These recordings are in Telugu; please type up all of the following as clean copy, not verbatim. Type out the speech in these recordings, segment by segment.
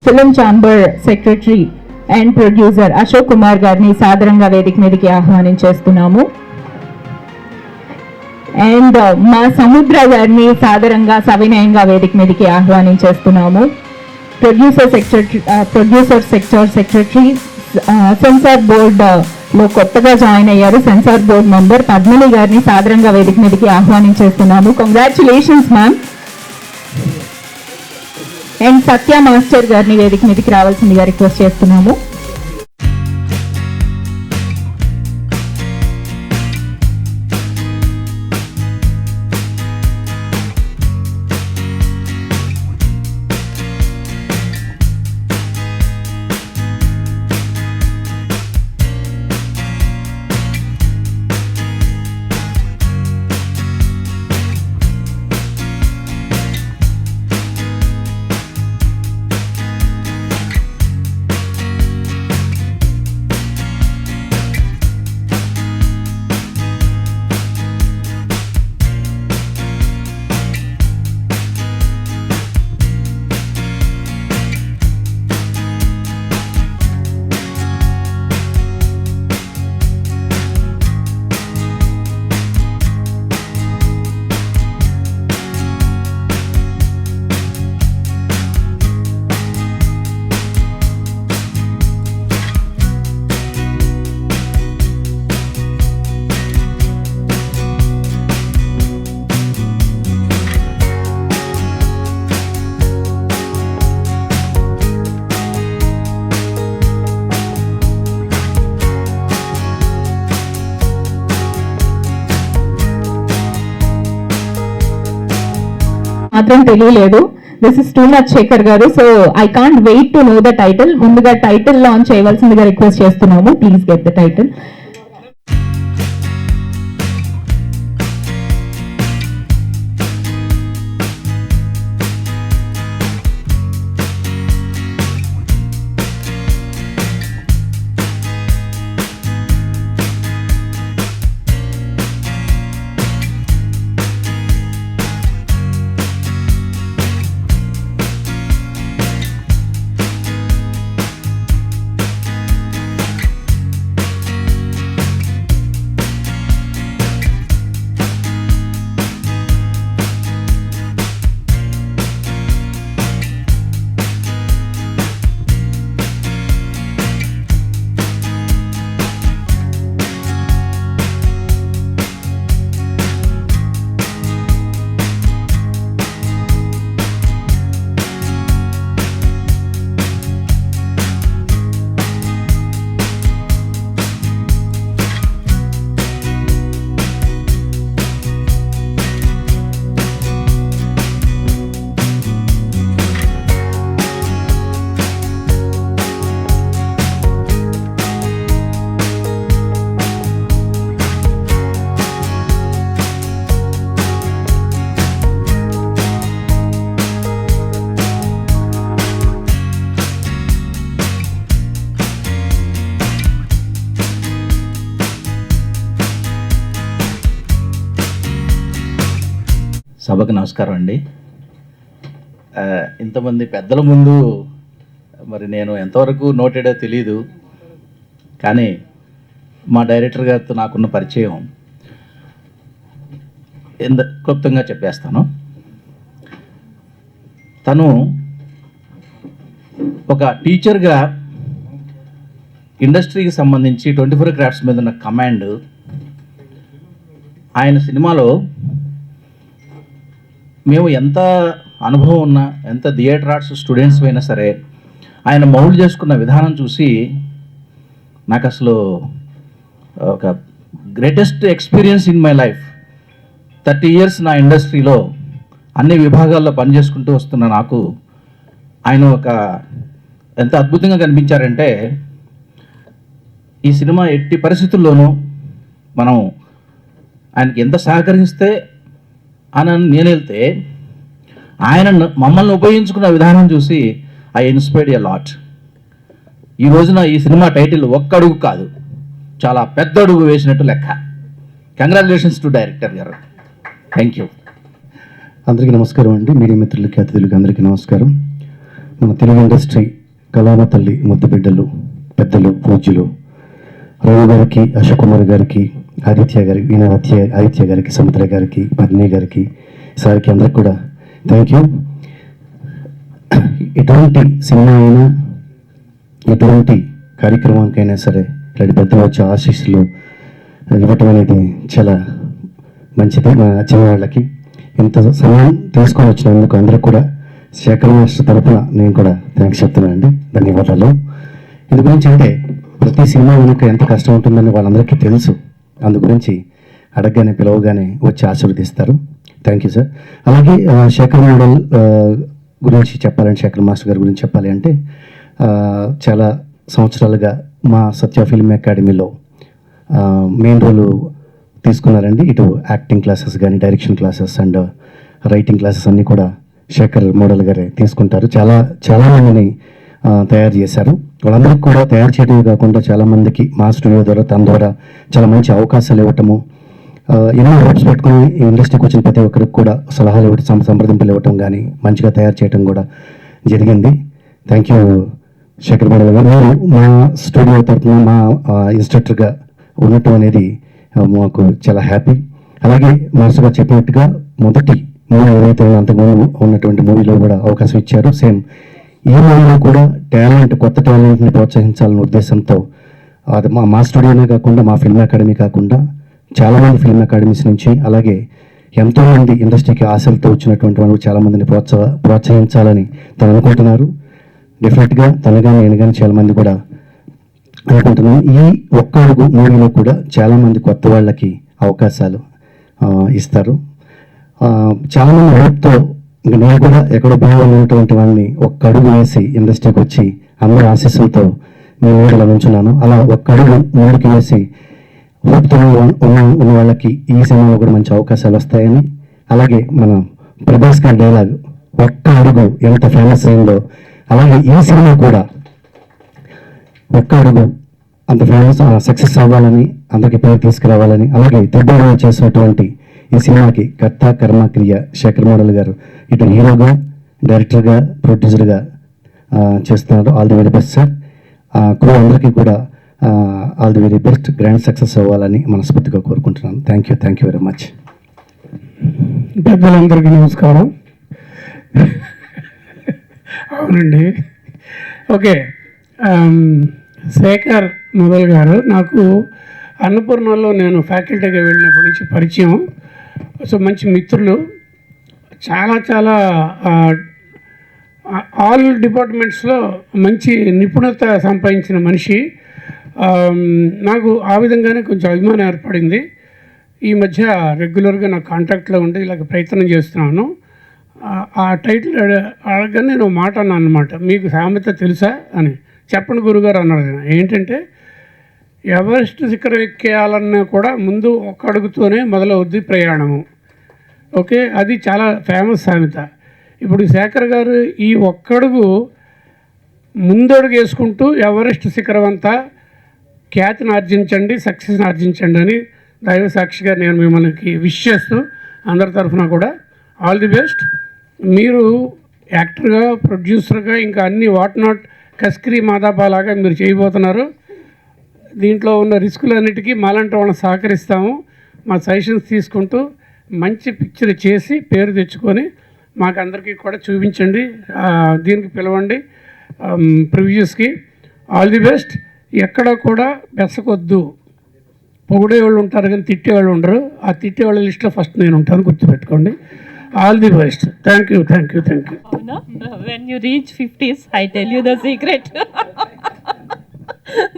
Film chamber secretary and producer Ashok Kumar గారిని సాదరంగా వేదిక మీదకి ఆహ్వానించేస్తున్నాము. అండ్ మా సముద్ర గారిని సాదరంగా సవినయంగా వేదిక మీదకి ఆహ్వానించేస్తున్నాము. Producer sector secretary censor board లో కొత్తగా జాయిన్ అయ్యారు సెన్సార్ బోర్డ్ మెంబర్ పద్మిని గారిని సాదరంగా వేదిక మీదకి ఆహ్వానించేస్తున్నాము. Congratulations ma'am. And Satya master గారిని వేదిక మీదకి రావాల్సిందిగా రిక్వెస్ట్ చేస్తున్నాము. మాత్రం తెలియలేదు. This is too much Shekhar garu. So I can't wait to know the title. ముందుగా టైటిల్ లాంచ్ చేయవలసిందిగా రిక్వెస్ట్ చేస్తున్నాము. Please get the title. సభకు నమస్కారం అండి. ఇంతమంది పెద్దల ముందు మరి నేను ఎంతవరకు నోటెడో తెలీదు, కానీ మా డైరెక్టర్ గారితో నాకున్న పరిచయం క్లుప్తంగా చెప్పేస్తాను. తను ఒక టీచర్గా ఇండస్ట్రీకి సంబంధించి 24 క్రాఫ్ట్స్ మీద ఉన్న కమాండ్ ఆయన సినిమాలో మేము ఎంత అనుభవం ఉన్నా, ఎంత థియేటర్ ఆర్ట్స్ స్టూడెంట్స్ అయినా సరే ఆయన మౌల్డ్ చేసుకున్న విధానం చూసి నాకు అసలు ఒక greatest experience in my life. 30 years నా ఇండస్ట్రీలో అన్ని విభాగాల్లో పనిచేసుకుంటూ వస్తున్న నాకు ఆయన ఒక ఎంత అద్భుతంగా కనిపించారంటే, ఈ సినిమా ఎట్టి పరిస్థితుల్లోనూ మనం ఆయనకి ఎంత సహకరిస్తే అని నేను వెళ్తే ఆయన మమ్మల్ని ఉపయోగించుకున్న విధానం చూసి ఐ ఇన్స్పైర్డ్ ఎ లాట్. ఈ రోజున ఈ సినిమా టైటిల్ ఒక్క అడుగు కాదు, చాలా పెద్ద అడుగు వేసినట్టు లెక్క. కంగ్రాచులేషన్స్ టు డైరెక్టర్ గారు. Thank you. అందరికీ నమస్కారం అండి. మీడియా మిత్రులకి, అతిథులకి అందరికీ నమస్కారం. మన తెలుగు ఇండస్ట్రీ కళామ తల్లి ముద్దుబిడ్డలు, పెద్దలు, పూజ్యులు రవి గారికి, అశోక్ కుమార్ గారికి, ఆదిత్య గారికి, సముద్ర గారికి, పద్మిని గారికి, సార్కి అందరికి కూడా థ్యాంక్ యూ. ఎటువంటి సినిమా అయినా, ఎటువంటి కార్యక్రమానికైనా సరే ఇలాంటి పెద్దలు వచ్చే ఆశీస్సులు ఇవ్వటం అనేది చాలా మంచిది. మా చిన్నవాళ్ళకి ఇంత సమయం తీసుకొని వచ్చినందుకు అందరికి కూడా శేఖర్ మాస్టర్ తరఫున నేను కూడా థ్యాంక్స్ చెప్తున్నానండి, ధన్యవాదాలు. ఇందు గురించి అంటే ప్రతి సినిమా వెనుక ఎంత కష్టం ఉంటుందని వాళ్ళందరికీ తెలుసు. అందు గురించి అడగగానే పిలవగానే వచ్చి ఆశీర్వదిస్తారు. Thank you sir. అలాగే శేఖర్ మోడల్ గురించి చెప్పాలంటే, శేఖర్ మాస్టర్ గారి గురించి చెప్పాలి అంటే చాలా సంవత్సరాలుగా మా సత్య ఫిల్మ్ అకాడమీలో మెయిన్ రోల్ తీసుకున్నారండి. ఇటు యాక్టింగ్ క్లాసెస్ కానీ, direction classes and writing classes అన్నీ కూడా శేఖర్ మోడల్ గారే తీసుకుంటారు. చాలా మందిని తయారు చేశారు. వాళ్ళందరికీ కూడా తయారు చేయడమే కాకుండా చాలామందికి మా స్టూడియో ద్వారా, తన ద్వారా చాలా మంచి అవకాశాలు ఇవ్వటము, ఎన్నో హోప్స్ పెట్టుకుని ఇండస్ట్రీకి వచ్చిన ప్రతి ఒక్కరికి కూడా సలహాలు ఇవ్వటం, సంప్రదింపులు ఇవ్వటం కానీ మంచిగా తయారు చేయడం కూడా జరిగింది. థ్యాంక్ యూ శేఖర్ మోడల్ గారు. మీరు మా స్టూడియో తరఫున మా ఇన్స్ట్రక్టర్గా ఉండటం అనేది మాకు చాలా హ్యాపీ. అలాగే మాస్టర్ గారు చెప్పినట్టుగా మొదటి మూవీ ఏదైతే అంతకుముందు ఉన్నటువంటి మూవీలో కూడా అవకాశం ఇచ్చారు. సేమ్ ఈ మూవీలో కూడా కొత్త టాలెంట్ని ప్రోత్సహించాలనే ఉద్దేశంతో అది మా స్టూడియోనే కాకుండా, మా ఫిల్మ్ అకాడమీ కాకుండా చాలామంది ఫిల్మ్ అకాడమీస్ నుంచి, అలాగే ఎంతోమంది ఇండస్ట్రీకి ఆశలతో వచ్చినటువంటి వాళ్ళు చాలామందిని ప్రోత్సహించాలని తను అనుకుంటున్నారు. డెఫినెట్గా తను కానీ నేను కానీ చాలామంది కూడా అనుకుంటున్నాను. ఈ ఒక్క అడుగు మూవీలో కూడా చాలామంది కొత్త వాళ్ళకి అవకాశాలు ఇస్తారు. చాలామంది హోప్తో ఇంకా నేను కూడా ఎక్కడో బాగున్నటువంటి వాళ్ళని ఒక్క అడుగు వేసి ఇండస్ట్రీకి వచ్చి అందరి ఆశీస్సులతో నేను కూడా ఉంచున్నాను. అలా ఒక్క అడుగు ముందుకు వేసి హోప్తో ఉన్న వాళ్ళకి ఈ సినిమాలో కూడా మంచి అవకాశాలు వస్తాయని, అలాగే మన ప్రభాస్ గారి డైలాగ్ ఒక్క అడుగు ఎంత ఫేమస్ అయిందో, అలాగే ఈ సినిమా కూడా ఒక్క అడుగు అంత ఫేమస్ సక్సెస్ అవ్వాలని, అందరికీ పేరు తీసుకురావాలని, అలాగే తెడ్డగా చేసినటువంటి ఈ సినిమాకి కర్త కర్మ క్రియ శేఖర్ మోడల్ గారు ఇటు హీరోగా, డైరెక్టర్గా, ప్రొడ్యూసర్గా చేస్తున్నారు. All the very best sir. Crew అందరికీ కూడా all the very best, grand success అవ్వాలని మనస్ఫూర్తిగా కోరుకుంటున్నాను. Thank you very much. పెద్దలందరికీ నమస్కారం. అవునండి, ఓకే. శేఖర్ మొదల్ గారు నాకు అన్నపూర్ణలో నేను ఫ్యాకల్టీగా వెళ్ళినప్పటి నుంచి పరిచయం. సో మంచి మిత్రులు, చాలా ఆల్ డిపార్ట్మెంట్స్లో మంచి నిపుణత సంపాదించిన మనిషి. నాకు ఆ విధంగానే కొంచెం అభిమానం ఏర్పడింది. ఈ మధ్య రెగ్యులర్గా నా కాంటాక్ట్లో ఉండి ఇలాగ ప్రయత్నం చేస్తున్నాను. ఆ టైటిల్ అడగగానే నేను మాట అన్నాను అనమాట, మీకు సామెత తెలుసా అని. చెప్పండి గురుగారు అన్నారు. ఏంటంటే ఎవరెస్ట్ శిఖరం ఎక్కేయాలన్నా కూడా ముందు ఒక్క అడుగుతోనే మొదలవుద్ది ప్రయాణము. ఓకే, అది చాలా ఫేమస్ సామెత. ఇప్పుడు శేఖర్ గారు ఈ ఒక్కడుగు ముందడుగు వేసుకుంటూ ఎవరెస్ట్ శిఖరం అంతా ఖ్యాతిని ఆర్జించండి, సక్సెస్ని ఆర్జించండి అని దైవ సాక్షిగా నేను మిమ్మల్ని విష్ చేస్తూ అందరి తరఫున కూడా ఆల్ ది బెస్ట్. మీరు యాక్టర్గా, ప్రొడ్యూసర్గా, ఇంకా అన్ని వాట్ నాట్ కస్కరీ మాదాబాలాగా మీరు చేయబోతున్నారు. దీంట్లో ఉన్న రిస్కులన్నిటికీ మాలాంటి వాళ్ళని సహకరిస్తాము. మా సజెషన్స్ తీసుకుంటూ మంచి పిక్చర్ చేసి పేరు తెచ్చుకొని మాకు అందరికీ కూడా చూపించండి. దీనికి పిలవండి ప్రివ్యూస్కి. All the best. ఎక్కడ కూడా బెసకొద్దు. పొగిడేవాళ్ళు ఉంటారు కానీ తిట్టేవాళ్ళు ఉండరు. ఆ తిట్టేవాళ్ళ లిస్ట్లో ఫస్ట్ నేను ఉంటాను, గుర్తుపెట్టుకోండి. All the best. Thank you. When you reach 50s, I tell you the secret.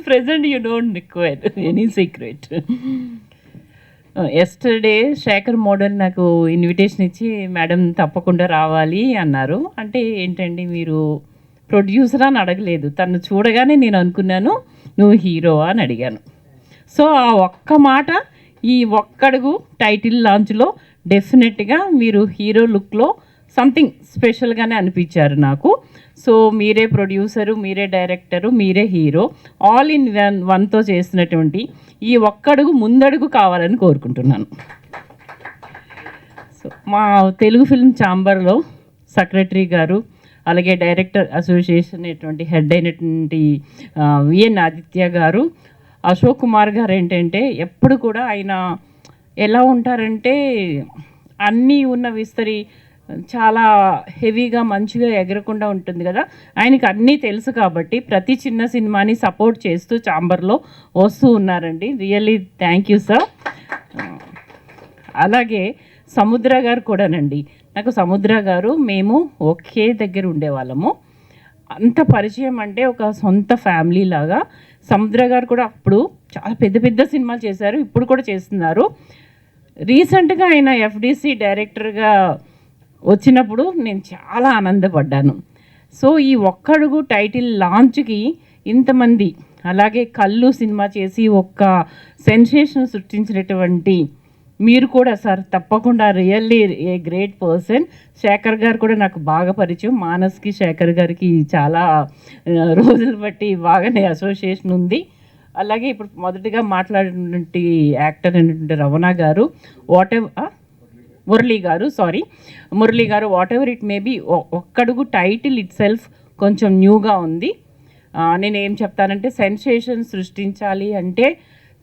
Present you don't require any secret. Yesterday Shekhar model నాకు ఇన్విటేషన్ ఇచ్చి మేడం తప్పకుండా రావాలి అన్నారు. అంటే ఏంటండి మీరు ప్రొడ్యూసరా అని అడగలేదు. తను చూడగానే నేను అనుకున్నాను నువ్వు హీరోవా అని అడిగాను. సో ఆ ఒక్క మాట, ఈ ఒక్కడుగు టైటిల్ లాంచ్లో డెఫినెట్గా మీరు హీరో లుక్లో సంథింగ్ స్పెషల్గానే అనిపించారు నాకు. సో మీరే ప్రొడ్యూసరు, మీరే డైరెక్టరు, మీరే హీరో, ఆల్ ఇన్ వన్తో చేసినటువంటి ఈ ఒక్కడుగు ముందడుగు కావాలని కోరుకుంటున్నాను. సో మా తెలుగు ఫిల్మ్ ఛాంబర్లో సెక్రటరీ గారు, అలాగే డైరెక్టర్ అసోసియేషన్ అటువంటి హెడ్ అయినటువంటి విఎన్ ఆదిత్య గారు, అశోక్ కుమార్ గారు ఏంటంటే ఎప్పుడు కూడా ఆయన ఎలా ఉంటారంటే అన్నీ ఉన్న విస్తరి చాలా హెవీగా మంచిగా ఎగరకుండా ఉంటుంది కదా, ఆయనకి అన్నీ తెలుసు కాబట్టి ప్రతి చిన్న సినిమాని సపోర్ట్ చేస్తూ ఛాంబర్లో వస్తూ ఉన్నారండి. Really thank you sir. అలాగే సముద్ర గారు కూడానండి, నాకు సముద్ర గారు మేము ఒకే దగ్గర ఉండేవాళ్ళము. అంత పరిచయం అంటే ఒక సొంత ఫ్యామిలీ లాగా. సముద్ర గారు కూడా అప్పుడు చాలా పెద్ద పెద్ద సినిమాలు చేశారు, ఇప్పుడు కూడా చేస్తున్నారు. రీసెంట్గా ఆయన ఎఫ్డిసి డైరెక్టర్గా వచ్చినప్పుడు నేను చాలా ఆనందపడ్డాను. సో ఈ ఒక్కడుగు టైటిల్ లాంచ్కి ఇంతమంది, అలాగే కళ్ళు సినిమా చేసి ఒక్క సెన్సేషన్ సృష్టించినటువంటి మీరు కూడా సార్ తప్పకుండా really a great person. Shekhar garu కూడా నాకు బాగా పరిచయం. మానస్కి శేఖర్ గారికి చాలా రోజులు బట్టి బాగానే అసోసియేషన్ ఉంది. అలాగే ఇప్పుడు మొదటిగా మాట్లాడినటువంటి యాక్టర్ అయినటువంటి Ramana garu, Murali garu whatever it may be, Okkadugu title itself కొంచెం న్యూగా ఉంది. నేను ఏం చెప్తానంటే సెన్సేషన్ సృష్టించాలి అంటే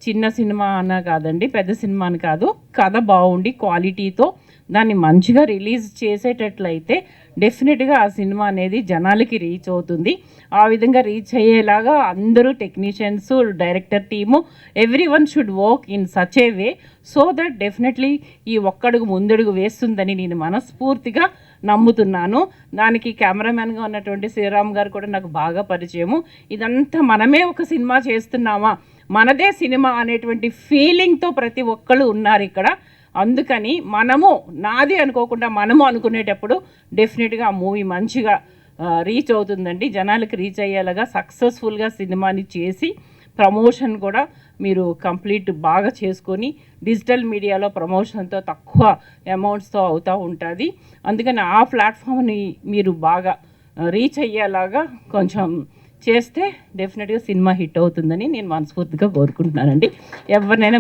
చిన్న సినిమా అన్న కాదండి, పెద్ద సినిమా అని కాదు, కథ బాగుండి క్వాలిటీతో దాన్ని మంచిగా రిలీజ్ చేసేటట్లయితే డెఫినెట్గా ఆ సినిమా అనేది జనాలకి రీచ్ అవుతుంది. ఆ విధంగా రీచ్ అయ్యేలాగా అందరూ technicians, director team, every one should work in such a way so that definitely ఈ ఒక్కడుగు ముందడుగు వేస్తుందని నేను మనస్ఫూర్తిగా నమ్ముతున్నాను. దానికి కెమెరామ్యాన్గా ఉన్నటువంటి శ్రీరామ్ గారు కూడా నాకు బాగా పరిచయము. ఇదంతా మనమే ఒక సినిమా చేస్తున్నామా, మనదే సినిమా అనేటువంటి ఫీలింగ్తో ప్రతి ఒక్కళ్ళు ఉన్నారు ఇక్కడ. అందుకని మనము నాది అనుకోకుండా మనము అనుకునేటప్పుడు డెఫినెట్గా ఆ మూవీ మంచిగా రీచ్ అవుతుందండి. జనాలకి రీచ్ అయ్యేలాగా సక్సెస్ఫుల్గా సినిమాని చేసి ప్రమోషన్ కూడా మీరు కంప్లీట్ బాగా చేసుకొని డిజిటల్ మీడియాలో ప్రమోషన్తో తక్కువ అమౌంట్స్తో అవుతూ ఉంటుంది. అందుకని ఆ ప్లాట్ఫామ్ని మీరు బాగా రీచ్ అయ్యేలాగా కొంచెం చేస్తే డెఫినెట్గా సినిమా హిట్ అవుతుందని నేను మనస్ఫూర్తిగా కోరుకుంటున్నానండి. ఎవరినైనా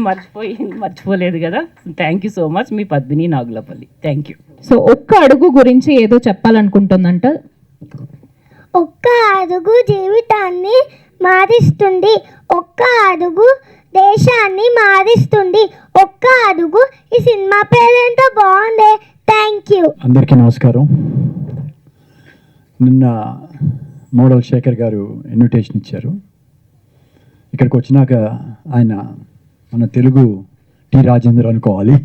మర్చిపోలేదు కదా. Thank you so much. Me Padmini Nagulapalli. Thank you. So ఒక్క అడుగు గురించి ఏదో చెప్పాలనుకుంటుందంట. ఒక్క అడుగు జీవితాన్ని మారుస్తుంది, ఒక్క అడుగు దేశాన్ని మారుస్తుంది, ఒక్క అడుగు. ఈ సినిమా పేరేంటో బాగుంది. Thank you. అందరికీ నమస్కారం. నిన్న మోడల్ శేఖర్ గారు ఇన్విటేషన్ ఇచ్చారు. ఇక్కడికి వచ్చినాక ఆయన మన తెలుగు టి రాజేంద్ర అనుకోవాలి.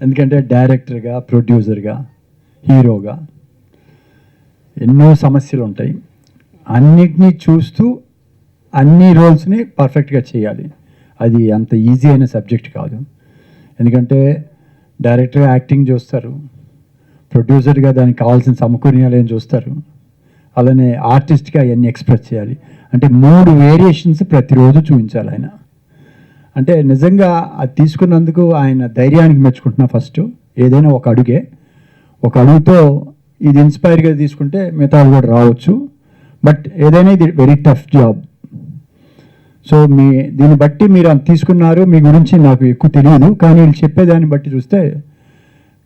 ఎందుకంటే డైరెక్టర్గా, ప్రొడ్యూసర్గా, హీరోగా ఎన్నో సమస్యలు ఉంటాయి. అన్నిటినీ చూస్తూ అన్ని రోల్స్ని పర్ఫెక్ట్గా చేయాలి. అది అంత ఈజీ అయిన సబ్జెక్ట్ కాదు. ఎందుకంటే డైరెక్టర్గా యాక్టింగ్ చూస్తారు, ప్రొడ్యూసర్గా దానికి కావాల్సిన సమకూర్యాలు ఏం చూస్తారు, అలానే ఆర్టిస్ట్గా అవన్నీ ఎక్స్ప్రెస్ చేయాలి. అంటే 3 వేరియేషన్స్ ప్రతిరోజు చూపించాలి ఆయన. అంటే నిజంగా అది తీసుకున్నందుకు ఆయన ధైర్యానికి మెచ్చుకుంటున్నా. ఫస్ట్ ఏదైనా ఒక అడుగుతో ఇది ఇన్స్పైర్గా తీసుకుంటే మిగతా కూడా రావచ్చు. బట్ ఏదైనా ఇది వెరీ టఫ్ జాబ్. సో దీన్ని బట్టి మీరు అంత తీసుకున్నారు. మీ గురించి నాకు ఎక్కువ తెలియదు, కానీ వీళ్ళు చెప్పేదాన్ని బట్టి చూస్తే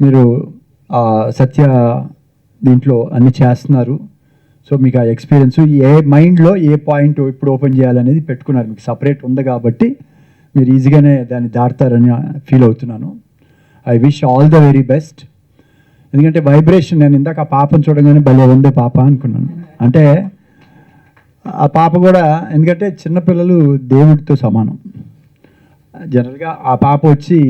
మీరు సత్య దీంట్లో అన్ని చేస్తున్నారు. సో మీకు ఆ ఎక్స్పీరియన్స్, ఏ మైండ్లో ఏ పాయింట్ ఇప్పుడు ఓపెన్ చేయాలనేది పెట్టుకున్నారు. మీకు సపరేట్ ఉంది కాబట్టి మీరు ఈజీగానే దాన్ని దాటుతారని ఫీల్ అవుతున్నాను. I wish all the very best. ఎందుకంటే వైబ్రేషన్, నేను ఇందాక ఆ పాపను చూడగానే భలే ఉందే పాప అనుకున్నాను. అంటే ఆ పాప కూడా, ఎందుకంటే చిన్నపిల్లలు దేవుడితో సమానం. జనరల్గా ఆ పాప వచ్చి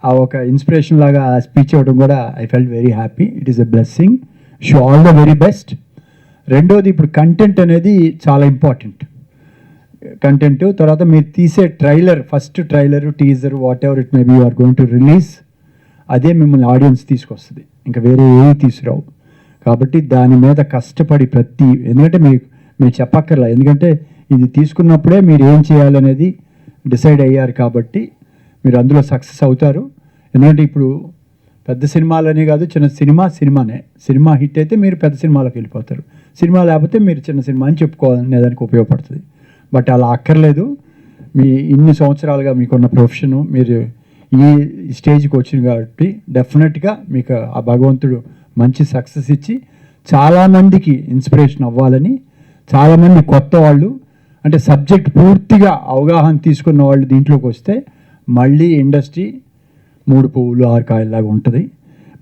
ఆ ఒక ఇన్స్పిరేషన్ లాగా స్పీచ్ ఇవ్వడం కూడా I felt very happy. It is a blessing. Show all the very best. రెండోది, ఇప్పుడు కంటెంట్ అనేది చాలా ఇంపార్టెంట్. కంటెంట్ తర్వాత మీరు తీసే trailer, first trailer, teaser, whatever it may be, you are going to release, అదే మిమ్మల్ని ఆడియన్స్ తీసుకొస్తుంది. ఇంకా వేరే ఏవి తీసుకురావు. కాబట్టి దాని మీద కష్టపడి ఎందుకంటే మీరు చెప్పక్కర్లా, ఎందుకంటే ఇది తీసుకున్నప్పుడే మీరు ఏం చేయాలనేది డిసైడ్ అయ్యారు కాబట్టి మీరు అందులో సక్సెస్ అవుతారు. ఎందుకంటే ఇప్పుడు పెద్ద సినిమాలనే కాదు, చిన్న సినిమానే. సినిమా హిట్ అయితే మీరు పెద్ద సినిమాలోకి వెళ్ళిపోతారు. సినిమా లేకపోతే మీరు చిన్న సినిమా అని చెప్పుకోవాలనే దానికి ఉపయోగపడుతుంది. బట్ అలా అక్కర్లేదు. మీ ఇన్ని సంవత్సరాలుగా మీకున్న ప్రొఫెషను, మీరు ఈ స్టేజ్కి వచ్చింది కాబట్టి డెఫినెట్గా మీకు ఆ భగవంతుడు మంచి సక్సెస్ ఇచ్చి చాలామందికి ఇన్స్పిరేషన్ అవ్వాలని, చాలామంది కొత్త వాళ్ళు అంటే సబ్జెక్ట్ పూర్తిగా అవగాహన తీసుకున్న వాళ్ళు దీంట్లోకి వస్తే మళ్ళీ ఇండస్ట్రీ 3 పువ్వులు 6 కాయలాగా ఉంటుంది.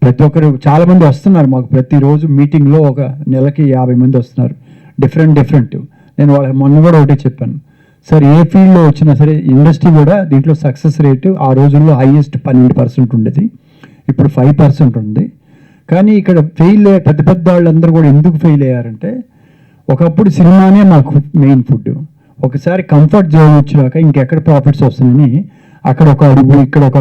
ప్రతి ఒక్కరు చాలామంది వస్తున్నారు మాకు ప్రతిరోజు మీటింగ్లో, ఒక నెలకి 50 మంది వస్తున్నారు, డిఫరెంట్. నేను వాళ్ళకి మొన్న కూడా ఒకటే చెప్పాను, సార్ ఏ ఫీల్డ్లో వచ్చినా సరే ఇండస్ట్రీ కూడా దీంట్లో సక్సెస్ రేటు ఆ రోజుల్లో హైయెస్ట్ 12% ఉండేది, ఇప్పుడు 5% ఉంది. కానీ ఇక్కడ పెద్ద వాళ్ళందరూ కూడా ఎందుకు ఫెయిల్ అయ్యారంటే, ఒకప్పుడు సినిమానే మాకు మెయిన్ ఫుడ్, ఒకసారి కంఫర్ట్ జోన్ వచ్చినాక ఇంకెక్కడ ప్రాఫిట్స్ వస్తున్నాయని అక్కడ ఒక అడుగు, ఇక్కడ ఒక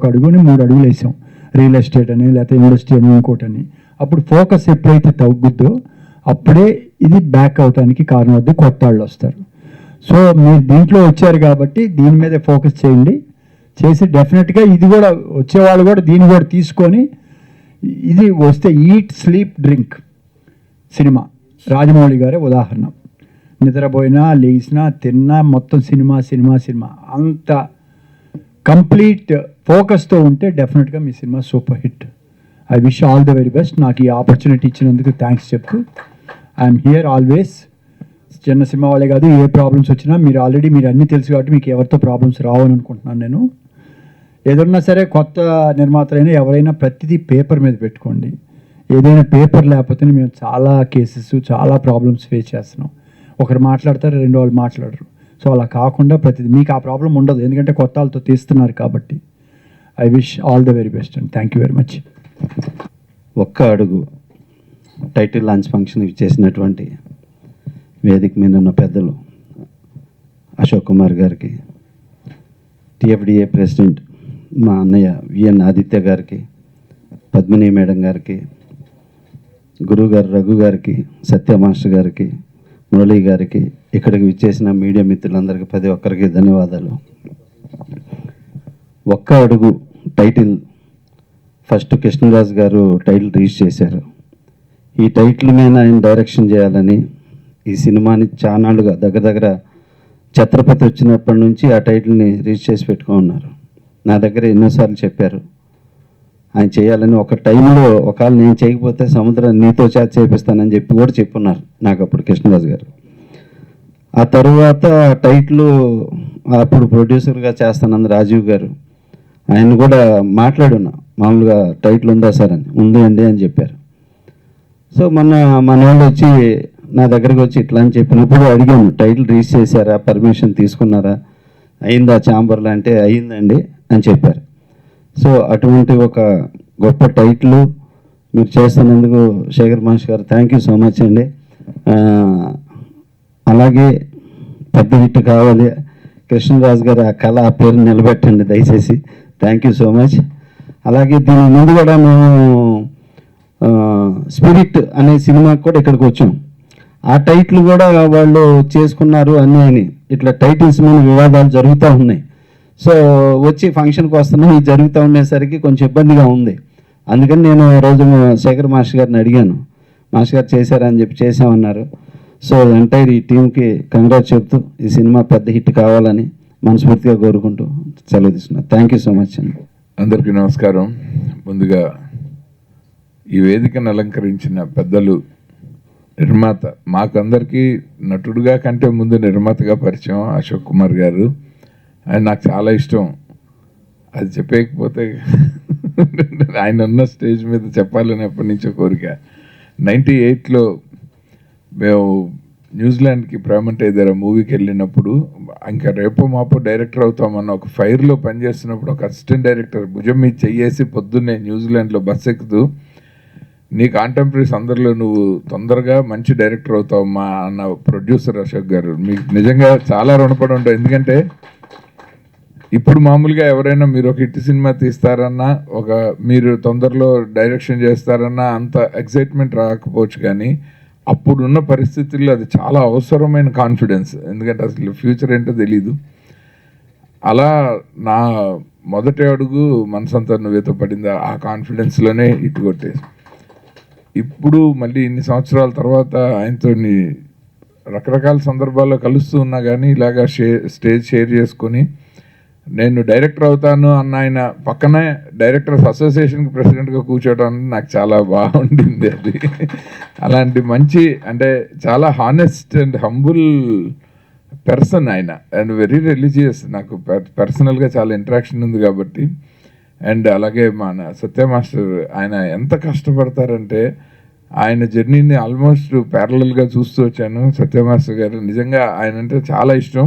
అడుగు అని 3 అడుగులు వేసాం. రియల్ ఎస్టేట్ అని, లేకపోతే ఇండస్ట్రీ అని, ఇంకోటని. అప్పుడు ఫోకస్ ఎప్పుడైతే తగ్గుద్దో అప్పుడే ఇది బ్యాక్ అవడానికి కారణం అవుద్ది, కొత్త వాళ్ళు వస్తారు. సో మీరు దీంట్లో వచ్చారు కాబట్టి దీని మీద ఫోకస్ చేయండి, చేసి డెఫినెట్గా ఇది కూడా వచ్చేవాళ్ళు కూడా దీన్ని కూడా తీసుకొని, ఇది వస్తే eat sleep drink cinema Rajamouli గారే ఉదాహరణ. నిద్రపోయినా లేచినా తిన్నా మొత్తం సినిమా అంత కంప్లీట్ ఫోకస్తో ఉంటే డెఫినెట్గా మీ cinema super hit. I wish all the very best. నాకు ఈ ఆపర్చునిటీ ఇచ్చినందుకు థ్యాంక్స్ చెప్తూ, ఐఎమ్ హియర్ ఆల్వేస్. చిన్న సినిమా వాళ్ళే కాదు, ఏ ప్రాబ్లమ్స్ వచ్చినా మీరు అన్నీ తెలుసు కాబట్టి మీకు ఎవరితో ప్రాబ్లమ్స్ రావని అనుకుంటున్నాను నేను. ఏదన్నా సరే కొత్త నిర్మాతలైనా ఎవరైనా ప్రతిదీ పేపర్ మీద పెట్టుకోండి. ఏదైనా పేపర్ లేకపోతే మేము చాలా కేసెస్, చాలా ప్రాబ్లమ్స్ ఫేస్ చేస్తున్నాం. ఒకరు మాట్లాడతారు, 2 వాళ్ళు మాట్లాడరు. సో అలా కాకుండా ప్రతిదీ మీకు ఆ ప్రాబ్లం ఉండదు, ఎందుకంటే కొత్త వాళ్ళతో తీస్తున్నారు కాబట్టి. I wish all the very best and thank you very much. ఒక్క అడుగు టైటిల్ లాంచ్ ఫంక్షన్ చేసినటువంటి వేదిక మీద ఉన్న పెద్దలు అశోక్ కుమార్ గారికి, టిఎఫ్డిఏ ప్రెసిడెంట్ మా అన్నయ్య విఎన్ ఆదిత్య గారికి, పద్మిని మేడం గారికి, గురువు గారు రఘు గారికి, సత్య మాస్టర్ గారికి, మురళీ గారికి, ఇక్కడికి విచ్చేసిన మీడియా మిత్రులందరికీ ప్రతి ఒక్కరికి ధన్యవాదాలు. ఒక్క అడుగు టైటిల్ ఫస్ట్ కృష్ణరాజు గారు టైటిల్ రిలీజ్ చేశారు. ఈ టైటిల్ మీద ఆయన డైరెక్షన్ చేయాలని ఈ సినిమాని చానాళ్ళుగా దగ్గర ఛత్రపతి వచ్చినప్పటి నుంచి ఆ టైటిల్ని రిలీజ్ చేసి పెట్టుకున్నారు. నా దగ్గర ఎన్నోసార్లు చెప్పారు ఆయన చేయాలని. ఒక టైంలో ఒకవేళ నేను చేయకపోతే సముద్రం నీతో చేపిస్తానని చెప్పి కూడా చెప్పున్నారు నాకు అప్పుడు కృష్ణరాజు గారు. ఆ తరువాత టైటిల్ అప్పుడు ప్రొడ్యూసర్గా చేస్తానంది రాజీవ్ గారు, ఆయన కూడా మాట్లాడున్నా మామూలుగా టైటిల్ ఉందా సార్ అని, ఉంది అండి అని చెప్పారు. సో మన వాళ్ళు వచ్చి నా దగ్గరికి వచ్చి ఇట్లా అని చెప్పినప్పుడు అడిగాను, టైటిల్ రిలీజ్ చేశారా, పర్మిషన్ తీసుకున్నారా, అయిందా ఛాంబర్లో అంటే అయిందండి అని చెప్పారు. సో అటువంటి ఒక గొప్ప టైటిల్ మీరు చేస్తున్నందుకు శేఖర్ మాస్టర్ గారు థ్యాంక్ యూ సో మచ్ అండి. అలాగే పెద్ద హిట్ కావాలి, కృష్ణరాజు గారు ఆ కళ ఆ పేరు నిలబెట్టండి దయచేసి. Thank you so much. అలాగే దీని ముందు కూడా మేము స్పిరిట్ అనే సినిమాకి కూడా ఇక్కడికి వచ్చాం. ఆ టైటిల్ కూడా వాళ్ళు చేసుకున్నారు అన్నీ అని ఇట్లా టైటిల్స్ మీద వివాదాలు జరుగుతూ ఉన్నాయి. సో వచ్చి ఫంక్షన్కి వస్తున్నాం, ఇది జరుగుతూ ఉండేసరికి కొంచెం ఇబ్బందిగా ఉంది. అందుకని నేను రోజు శేఖర్ మాస్టర్ గారిని అడిగాను, మాస్టర్ గారు చేశారని చెప్పి చేసామన్నారు. సో ఎంటైర్ ఈ టీంకి కంగ్రాట్స్ చెప్తూ ఈ సినిమా పెద్ద హిట్ కావాలని మనస్ఫూర్తిగా కోరుకుంటూ సెలవు తీసుకున్నాను. థ్యాంక్ యూ సో మచ్ అండి. అందరికీ నమస్కారం. ముందుగా ఈ వేదికను అలంకరించిన పెద్దలు, నిర్మాత, మాకందరికీ నటుడుగా కంటే ముందు నిర్మాతగా పరిచయం అశోక్ కుమార్ గారు. ఆయన నాకు చాలా ఇష్టం, అది చెప్పేయకపోతే ఆయన ఉన్న స్టేజ్ మీద చెప్పాలని ఎప్పటి నుంచో కోరిక. 98లో మేము న్యూజిలాండ్కి ప్రేమంటే ఏదైనా మూవీకి వెళ్ళినప్పుడు, ఇంకా రేపో మాపో డైరెక్టర్ అవుతామన్న ఒక ఫైర్లో పనిచేస్తున్నప్పుడు ఒక అసిస్టెంట్ డైరెక్టర్ భుజం మీద చెయ్యేసి పొద్దున్నే న్యూజిలాండ్లో బస్ ఎక్కుతూ, నీ కాంటెంపరీస్ అందరిలో నువ్వు తొందరగా మంచి డైరెక్టర్ అవుతావమ్మా అన్న ప్రొడ్యూసర్ అశోక్ గారు. మీకు నిజంగా చాలా రుణపడి ఉంటాం. ఎందుకంటే ఇప్పుడు మామూలుగా ఎవరైనా మీరు ఒక హిట్ సినిమా తీస్తారన్నా, మీరు తొందరలో డైరెక్షన్ చేస్తారన్నా అంత ఎక్సైట్మెంట్ రాకపోవచ్చు, కానీ అప్పుడున్న పరిస్థితుల్లో అది చాలా అవసరమైన కాన్ఫిడెన్స్. ఎందుకంటే అసలు ఫ్యూచర్ ఏంటో తెలీదు. అలా నా మొదటి అడుగు మనసంతా నువ్వేతో పడింది, ఆ కాన్ఫిడెన్స్లోనే ఇటు కొట్టేసి ఇప్పుడు మళ్ళీ ఇన్ని సంవత్సరాల తర్వాత ఆయనతో రకరకాల సందర్భాల్లో కలుస్తూ ఉన్నా కానీ ఇలాగా స్టేజ్ షేర్ చేసుకొని నేను డైరెక్టర్ అవుతాను అన్న ఆయన పక్కనే డైరెక్టర్స్ అసోసియేషన్కి ప్రెసిడెంట్గా కూర్చోవడం నాకు చాలా బాగుండింది. అది అలాంటి మంచి అంటే చాలా హానెస్ట్ అండ్ హంబుల్ పర్సన్ ఆయన, అండ్ వెరీ రిలీజియస్. నాకు పర్సనల్గా చాలా ఇంటరాక్షన్ ఉంది కాబట్టి. అండ్ అలాగే మన సత్య మాస్టర్, ఆయన ఎంత కష్టపడతారంటే ఆయన జర్నీని ఆల్మోస్ట్ ప్యారలల్గా చూస్తూ వచ్చాను. సత్య మాస్టర్ గారు నిజంగా ఆయన అంటే చాలా ఇష్టం.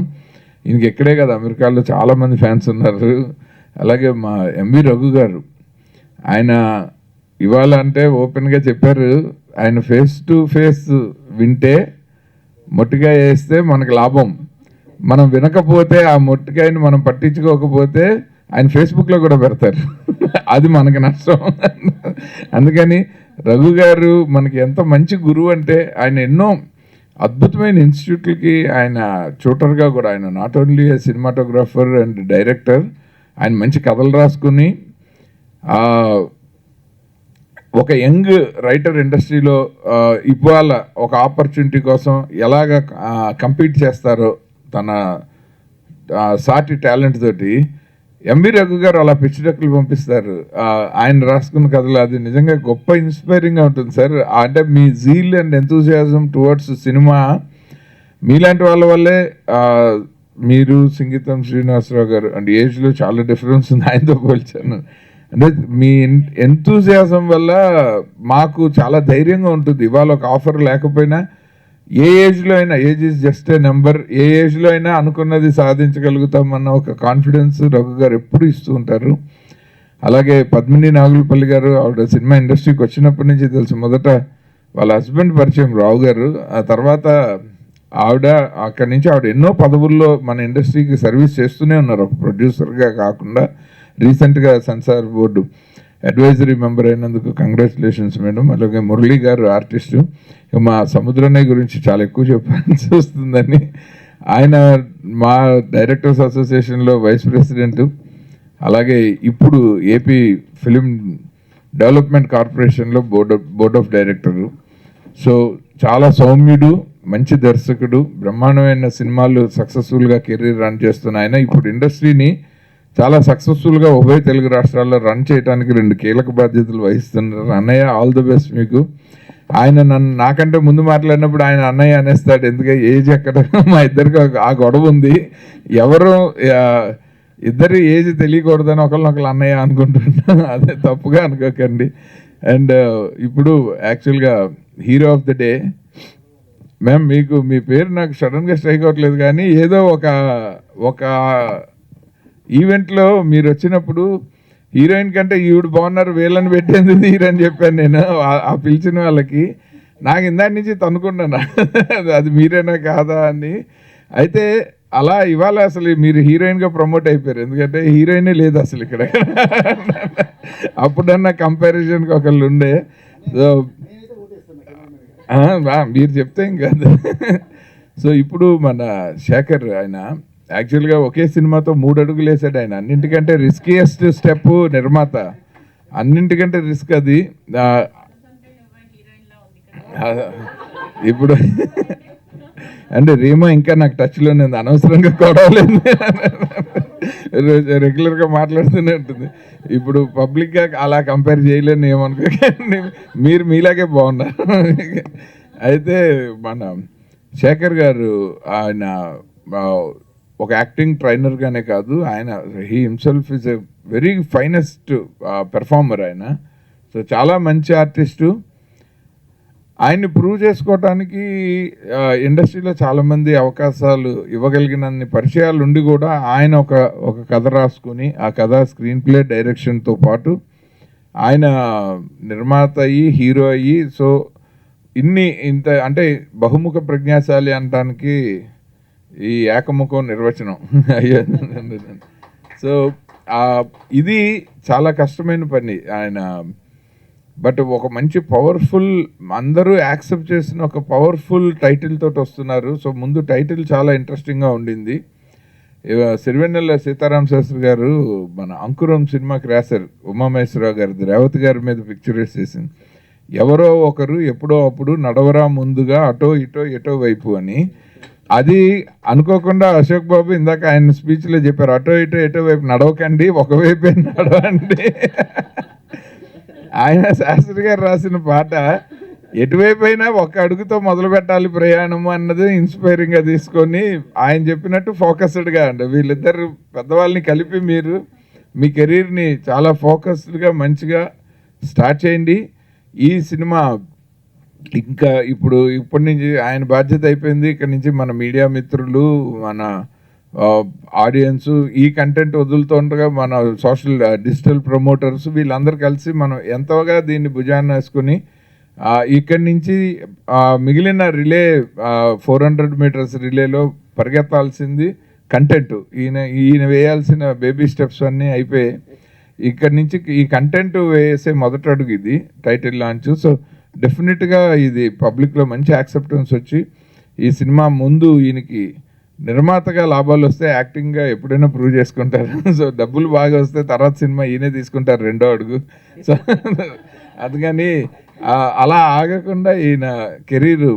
ఈయనకి ఎక్కడే కదా, అమెరికాలో చాలామంది ఫ్యాన్స్ ఉన్నారు. అలాగే మా ఎంవి రఘు గారు, ఆయన ఇవాళ అంటే ఓపెన్గా చెప్పారు, ఆయన ఫేస్ టు ఫేస్ వింటే మొట్టికాయ వేస్తే మనకు లాభం, మనం వినకపోతే ఆ మొట్టికాయని మనం పట్టించుకోకపోతే ఆయన ఫేస్బుక్లో కూడా పెడతారు, అది మనకి నష్టం. అందుకని రఘు గారు మనకి ఎంత మంచి గురువు అంటే, ఆయన ఎన్నో అద్భుతమైన ఇన్స్టిట్యూట్లకి ఆయన ట్యూటర్గా కూడా, ఆయన not only cinematographer and director, ఆయన మంచి కథలు రాసుకుని ఒక యంగ్ రైటర్ ఇండస్ట్రీలో ఇవాళ ఒక ఆపర్చునిటీ కోసం ఎలాగ కంపీట్ చేస్తారో తన సాటి టాలెంట్ తోటి ఎంవి రఘు గారు అలా పిచ్చిడక్కులు పంపిస్తారు. ఆయన రాసుకున్న కథలు అది నిజంగా గొప్ప ఇన్స్పైరింగ్గా ఉంటుంది సార్. అంటే మీ zeal and enthusiasm towards cinema మీలాంటి వాళ్ళ వల్లే. మీరు సంగీతం శ్రీనివాసరావు గారు అంటే ఏజ్లో చాలా డిఫరెన్స్ ఉంది, ఆయనతో పోల్చాను. అంటే మీ ఎంతూజియాజం వల్ల మాకు చాలా ధైర్యంగా ఉంటుంది. ఇవాళ ఒక ఆఫర్ లేకపోయినా ఏ ఏజ్లో అయినా, age is just a number, ఏ ఏజ్లో అయినా అనుకున్నది సాధించగలుగుతామన్న ఒక కాన్ఫిడెన్స్ రఘు గారు ఎప్పుడు ఇస్తూ ఉంటారు. అలాగే పద్మిని నాగులపల్లి గారు, ఆవిడ సినిమా ఇండస్ట్రీకి వచ్చినప్పటి నుంచి తెలుసు. మొదట వాళ్ళ హస్బెండ్ పరిచయం రావు గారు, ఆ తర్వాత ఆవిడ అక్కడి నుంచి ఆవిడ ఎన్నో పదవుల్లో మన ఇండస్ట్రీకి సర్వీస్ చేస్తూనే ఉన్నారు, ఒక ప్రొడ్యూసర్గా కాకుండా. రీసెంట్గా సెన్సార్ బోర్డు అడ్వైజరీ మెంబర్ అయినందుకు కంగ్రాచులేషన్స్ మేడం. అలాగే మురళీ గారు ఆర్టిస్టు, మా సముద్రన్నయ్య గురించి చాలా ఎక్కువ చెప్పాల్సి వస్తుందని, ఆయన మా డైరెక్టర్స్ అసోసియేషన్లో వైస్ ప్రెసిడెంట్, అలాగే ఇప్పుడు ఏపీ ఫిలిం డెవలప్మెంట్ కార్పొరేషన్లో బోర్డ్ ఆఫ్ డైరెక్టరు. సో చాలా సౌమ్యుడు, మంచి దర్శకుడు, బ్రహ్మాండమైన సినిమాలు సక్సెస్ఫుల్గా కెరీర్ రన్ చేస్తున్న ఆయన ఇప్పుడు ఇండస్ట్రీని చాలా సక్సెస్ఫుల్గా ఉభయ తెలుగు రాష్ట్రాల్లో రన్ చేయడానికి 2 కీలక బాధ్యతలు వహిస్తున్నారు. అన్నయ్య, ఆల్ ది బెస్ట్ మీకు. ఆయన నాకంటే ముందు మాట్లాడినప్పుడు ఆయన అన్నయ్య అనేస్తాడు, ఎందుకంటే ఏజ్ ఎక్కడ, మా ఇద్దరికి ఆ గొడవ ఉంది. ఎవరు ఇద్దరు ఏజ్ తెలియకూడదని ఒకళ్ళనొకళ్ళు అన్నయ్య అనుకుంటున్నాం, అదే తప్పుగా అనుకోకండి. అండ్ ఇప్పుడు యాక్చువల్గా hero of the day ma'am, మీకు మీ పేరు నాకు సడన్గా స్ట్రైక్ అవ్వట్లేదు, కానీ ఏదో ఒక ఈవెంట్లో మీరు వచ్చినప్పుడు హీరోయిన్ కంటే ఈవిడ బాగున్నారు, వీళ్ళని పెట్టేందుకు హీరోయిన్ చెప్పాను నేను ఆ పిలిచిన వాళ్ళకి. నాకు ఇందాక నుంచి తనుకున్నాను అది మీరేనా కాదా అని. అయితే అలా ఇవాళ అసలు మీరు హీరోయిన్గా ప్రమోట్ అయిపోయారు, ఎందుకంటే హీరోయినే లేదు అసలు ఇక్కడ. అప్పుడన్నా కంపారిజన్కి ఒకళ్ళు ఉండే. సో మీరు చెప్తే ఏం కాదు. సో ఇప్పుడు మన శేఖర్, ఆయన యాక్చువల్గా ఒకే సినిమాతో 3 అడుగులు వేసాడు. ఆయన అన్నింటికంటే రిస్కియెస్ట్ స్టెప్ నిర్మాత, అన్నింటికంటే రిస్క్ అది. ఇప్పుడు అంటే రీమా ఇంకా నాకు టచ్లోనే ఉంది, అనవసరంగా కొడవలేదు, రెగ్యులర్గా మాట్లాడుతూనే ఉంటుంది. ఇప్పుడు పబ్లిక్గా అలా కంపేర్ చేయలేను ఏమనుకోకండి, మీరు మీలాగే బాగున్నారు. అయితే మన శేఖర్ గారు, ఆయన ఒక యాక్టింగ్ ట్రైనర్గానే కాదు, ఆయన he himself is a very finest performer ఆయన. సో చాలా మంచి ఆర్టిస్టు. ఆయన్ని ప్రూవ్ చేసుకోవడానికి ఇండస్ట్రీలో చాలామంది అవకాశాలు ఇవ్వగలిగినన్ని పరిచయాలు ఉండి కూడా ఆయన ఒక కథ రాసుకుని ఆ కథ స్క్రీన్ ప్లే డైరెక్షన్తో పాటు ఆయన నిర్మాత అయ్యి హీరో అయ్యి, సో ఇంత అంటే బహుముఖ ప్రజ్ఞాశాలి అనడానికి ఈ ఏకముఖం నిర్వచనం. సో ఇది చాలా కష్టమైన పని ఆయన, బట్ ఒక మంచి పవర్ఫుల్, అందరూ యాక్సెప్ట్ చేసిన ఒక పవర్ఫుల్ టైటిల్ తోటి వస్తున్నారు. సో ముందు టైటిల్ చాలా ఇంట్రెస్టింగ్గా ఉండింది. సిరివెన్నెల సీతారామ శాస్త్రి గారు మన అంకురం సినిమాకి రాశారు, ఉమామహేశ్వరరావు గారిది రేవతి గారి మీద పిక్చరైజ్ చేసింది. ఎవరో ఒకరు ఎప్పుడో అప్పుడు నడవరా ముందుగా అటో ఇటో ఎటో వైపు అని. అది అనుకోకుండా అశోక్ బాబు ఇందాక ఆయన స్పీచ్లో చెప్పారు, అటో ఇటో వైపు నడవకండి, ఒకవైపే నడవండి. ఆయన శాస్త్రి గారు రాసిన పాట ఎటువైపు అయినా ఒక అడుగుతో మొదలు పెట్టాలి ప్రయాణము అన్నది ఇన్స్పైరింగ్గా తీసుకొని ఆయన చెప్పినట్టు ఫోకస్డ్గా అండి వీళ్ళిద్దరు పెద్దవాళ్ళని కలిపి మీరు మీ కెరీర్ని చాలా ఫోకస్డ్గా మంచిగా స్టార్ట్ చేయండి. ఈ సినిమా ఇంకా ఇప్పటి నుంచి ఆయన బాధ్యత అయిపోయింది. ఇక్కడ నుంచి మన మీడియా మిత్రులు, మన ఆడియన్స్, ఈ కంటెంట్ వదులుతుండగా మన సోషల్ డిజిటల్ ప్రమోటర్స్ వీళ్ళందరూ కలిసి మనం ఎంతోగా దీన్ని భుజాన్ని వేసుకుని ఇక్కడి నుంచి మిగిలిన రిలే 400 మీటర్స్ రిలేలో పరిగెత్తాల్సింది కంటెంట్. ఈయన వేయాల్సిన బేబీ స్టెప్స్ అన్నీ అయిపోయాయి. ఇక్కడి నుంచి ఈ కంటెంట్ వేసే మొదటి అడుగు ఇది టైటిల్ లాంచ్. సో డెఫినెట్గా ఇది పబ్లిక్లో మంచి యాక్సెప్టెన్స్ వచ్చి ఈ సినిమా ముందు ఈయనకి నిర్మాతగా లాభాలు వస్తే యాక్టింగ్గా ఎప్పుడైనా ప్రూవ్ చేసుకుంటారు. సో డబ్బులు బాగా వస్తే తర్వాత సినిమా ఈయనే తీసుకుంటారు రెండో అడుగు. సో అందుకని అలా ఆగకుండా ఈయన కెరీరు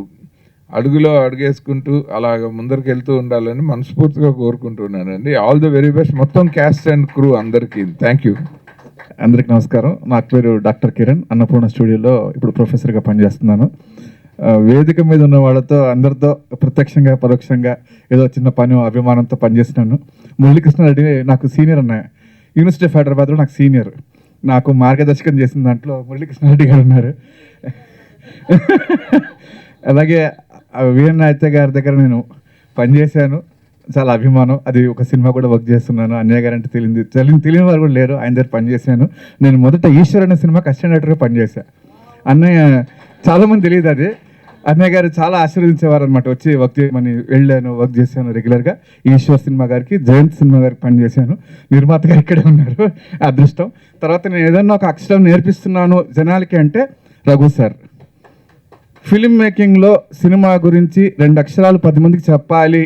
అడుగులో అడుగేసుకుంటూ అలాగ ముందరికి వెళ్తూ ఉండాలని మనస్ఫూర్తిగా కోరుకుంటున్నానండి. ఆల్ ది వెరీ బెస్ట్ మొత్తం క్యాస్ట్ అండ్ క్రూ అందరికీ. Thank you. అందరికీ నమస్కారం. నా పేరు డాక్టర్ కిరణ్, అన్నపూర్ణ స్టూడియోలో ఇప్పుడు ప్రొఫెసర్గా పనిచేస్తున్నాను. వేదిక మీద ఉన్న వాళ్ళతో అందరితో ప్రత్యక్షంగా పరోక్షంగా ఏదో చిన్న పని అభిమానంతో పనిచేస్తున్నాను. మురళీకృష్ణారెడ్డి నాకు సీనియర్ అన్న, యూనివర్సిటీ ఆఫ్ హైదరాబాద్లో నాకు సీనియర్. నాకు మార్గదర్శకం చేసిన దాంట్లో మురళీకృష్ణారెడ్డి గారు ఉన్నారు. అలాగే వీరన్న అత్తయ్య గారి దగ్గర నేను పనిచేశాను, చాలా అభిమానం. అది ఒక సినిమా కూడా వర్క్ చేస్తున్నాను. అన్నయ్య గారు అంటే తెలియని వారు కూడా లేరు, ఆయన దగ్గర పనిచేశాను. నేను మొదట ఈశ్వర్ అనే సినిమాకి అసిస్టెంట్ డైరెక్టర్గా పనిచేశాను. అన్నయ్య చాలామంది తెలియదు అది. అన్నయ్య గారు చాలా ఆశీర్వదించేవారు అనమాట, వచ్చి వర్క్ చేయమని. వెళ్ళాను, వర్క్ చేశాను రెగ్యులర్గా. ఈశ్వర్ సినిమా గారికి, జయంత్ సినిమా గారికి పనిచేశాను. నిర్మాత గారు ఇక్కడే ఉన్నారు, అదృష్టం. తర్వాత నేను ఏదన్నా ఒక అక్షరం నేర్పిస్తున్నాను జనాలకి అంటే రఘు సార్. ఫిల్మ్ మేకింగ్లో సినిమా గురించి 2 అక్షరాలు 10 మందికి చెప్పాలి,